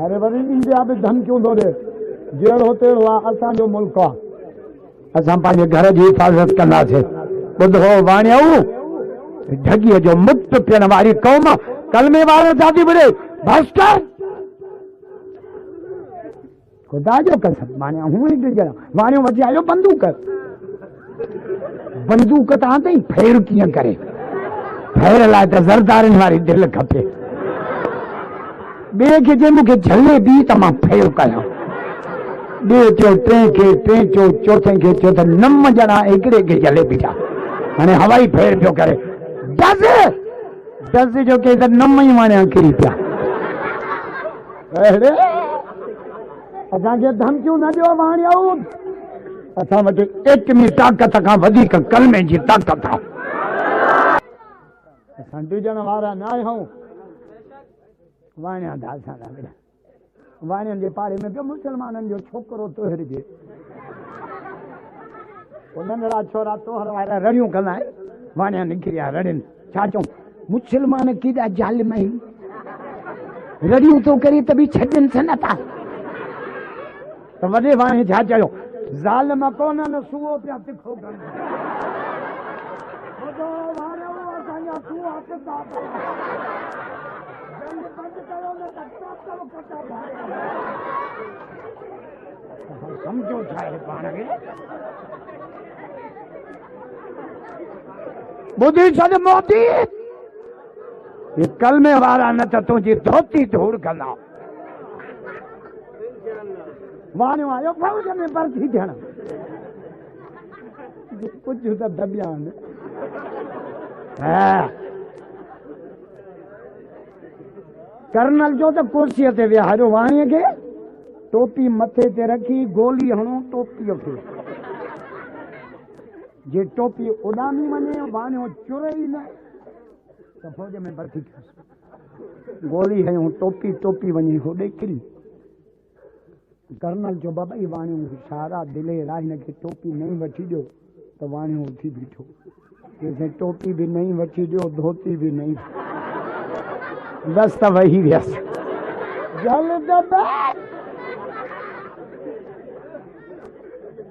अरे वरी इंडिया में धमकियूं थो ॾे जहिड़ो तहिड़ो आहे असांजो मुल्क आहे असां पंहिंजे घर जी हिफ़ाज़त कंदासीं ॿुधो वाणियूं ठॻीअ जो मुक्त पियण वारी क़ौम कलमे वारो दादी बड़े भास्कर खुदा जो कसम माने हूं ही ॾिजण वाणियूं वठी आयो बंदूक तां ताईं फेर कीअं करे फेर लाइ त ज़रदारनि वारी दिलि खपे ॿिए खे जे मूंखे झले बि त मां फेर कयां ॿिए चयो टे चयो चौथे खे चयो त 9 ॼणा हिकिड़े खे झले बीठा हाणे हवाई फेर पियो करे डज़ जो के त 9 ई माण्हू किरी पिया असांखे धमकियूं न ॾियो वाणियूं असां वटि एटमी ताक़त खां वधीक कलमे जी ताक़त आहे असां ॾिजण वारा न आहियूं वाणिया दासा वाणियनि जे पाड़े में पियो मुसलमाननि जो छोकिरो तोहरजे नंढड़ा छोरा तोहर वारा रड़ियूं कंदा आहिनि वाणिया निकिरी आहे रड़ियुनि छा चऊं मुसलमान केॾा ज़ालिम आहिनि रड़ियूं थो करे त बि छॾनि सन था त वॾे वाणी छा चयो ज़ालिम कोन्हनि सूओ पिया तिखो समझो छा आहे पाण खे ॿुधी छॾ मोदी कलमे वारा न त तुंहिंजी धोती धूड़ कंदा वाणियूं आयो फौज में भर्ती थियण कुझु त दबिया कर्नल जो त कुर्सीअ ते विहारियो वाणीअ खे टोपी मथे ते रखी गोली हणो टोपीअ खे जे टोपी उॾामी वञे वाणियो चुरे ई न त फौज में भर्ती थियसि गोली हयूं टोपी वञी होॾे किरी कर्नल जो बाबा ई वाणियूं सारा दिलेर आहे हिनखे टोपी नहीं वठी ॾियो त वाणियूं उथी बीठो कंहिंखे टोपी बि नहीं वठी ॾियो धोती बि नहीं बस त वही वियसि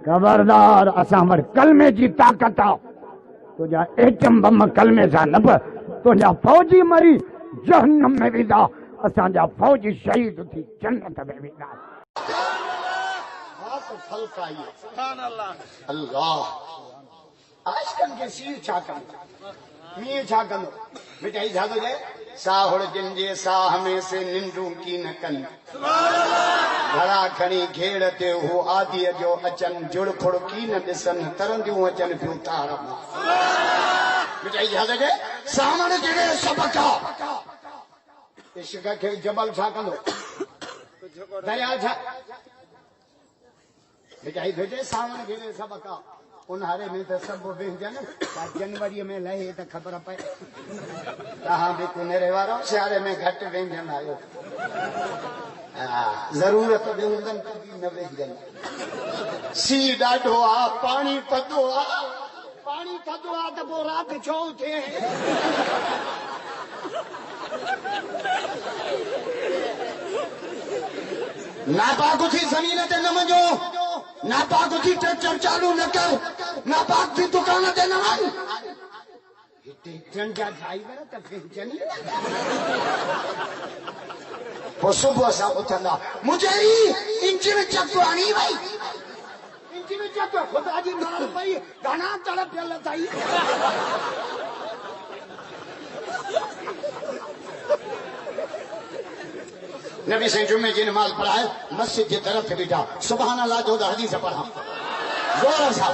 खबरदार असां वटि कलमे जी ताक़त आहे तुंहिंजा एटम बम कलमे सां न ब तुंहिंजा फौजी मरी जहन्नम में वेंदा असांजा फौजी शहीद थी जन्नत में वेंदा अल्लाह आजकल के सीर छा कंदो मीअं छा कंदो मिठाई छा थो चए साहुड़ जिन जे साह में से निंडूं की न कनि घड़ा खणी घेड़ ते हो आदीअ जो अचनि जुड़ फुड़ की न ॾिसनि तरंदियूं अचनि पियूं तार मिठाई छा थो चए सामण जहिड़े सबका इश्क खे जबल छा कंदो दया छा मिठाई थो चए सावण जहिड़े सबका उन्हारे में तो सब व्यंजन जनवरी में लहे तो खबर पए तहां भी कुनेरे वारो सियारे में घट व्यंजन आयो जरूरत भी हूंदन न व्यंजन सी ॾाढो आ पानी थधो आ त पोइ राति छो थिए नापाक थी ज़मीन ते न वञो नापाक थी ट्रैक्टर चालू न कर नापाक थी दुकान ते न वञ ट्रैक्टर जा ड्राइवर त पेंशन पोइ सुबुह सां उथंदा मुंहिंजे इंजन चक हणी वई इंजन चक ख़ुदा जी मार पई घणा तड़पियल अथई नबी से जुम्मे की नमाज पढ़ाए मस्जिद की तरफ बीठा सुभान अल्लाह जो हदीस पढ़ा जोर सां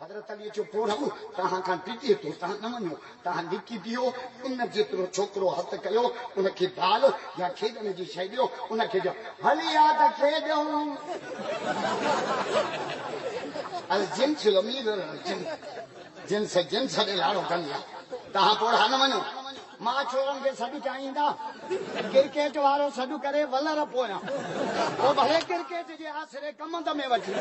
हज़रत अली जो पोढ़ तहां खां टिके तो तहां न वञो तहां लिकी दियो उन जेतिरो छोकिरो हथ कयो उनखे दाल या खेॾण जी शइ ॾियो उनखे जो हली आ त खेॾूं अल जिन्स लमीर जिन्स ॾे लाड़ो कंदी आहे तहां पोढ़ा न वञो मां छोरन खे सॾु चाहींदा क्रिकेट वारो सॾु करे वलर पोयां पोइ भले क्रिकेट जे आसिरे कमंद में वठी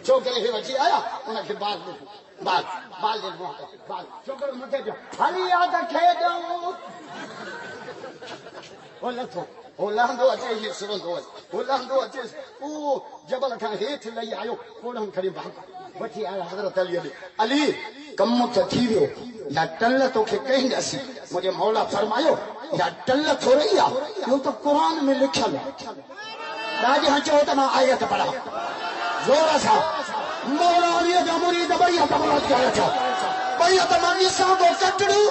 छोकिरे खे वठी आया उनखे बाल ॾिनो बाल छोकिरो मथे पियो हली आ त खेॾूं ओ लथो ओ लहंदो अचे हीअ सुरंदो ओ लहंदो अचे उहो जबल खां हेठि लही आयो कोड़नि खणी वठी आया हज़रत अली अली कमु त थी वियो या टल तोखे कईंदसि मुंहिंजे मौला फरमायो या टल थोरी आहे इहो त क़ुर में लिखियल आहे ॾाढी चओ त मां आयत पढ़ा ज़ोर सां मौला अलीअ जा मुरीद ॿई हथ मौला ॿई हथ मां ॾिसां थो कटड़ू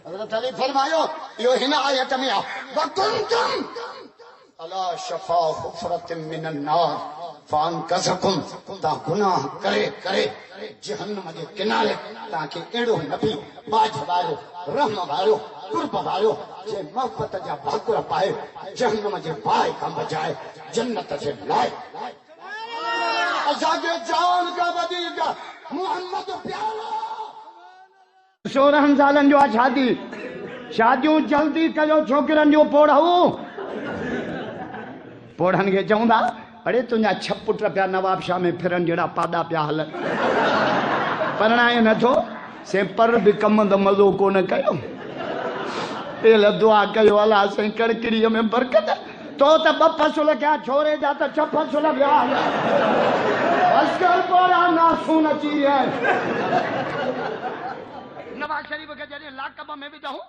हज़रत अली फरमायो इहो हिन आयत में आहे वकुंतुम अला शफा हुफरत मिन अन्नार फानकज़कुम तव्हां गुनाह करे करे जहन्नम जे किनारे तव्हांखे अहिड़ो नबी बाज वारो रहम वारो कुर्ब वारो जे मोहबत जा भाकुर पाए जहन्नम जे बाहि खां बचाए जन्नत जे लाइ असांखे जान खां वधीक मुहम्मद प्यारो 16 सालनि जो आहे शादी शादियूं जल्दी कयो छोकिरनि जो पोढ़नि खे चवंदा अड़े तुंहिंजा 6 पुट पिया नवाबशाह में फिरनि जहिड़ा पाॾा पिया हलनि परणाए नथो से पर बि कम त मज़ो कोन कयो एल दुआ कयो अलाह साईं कड़किड़ीअ में बरकत तो त 2 फसुल कया छोरे जा त 6 फसुल विया पोड़ा नासून अची विया नवाज शरीफ के जरिए लाकब में भी जाऊं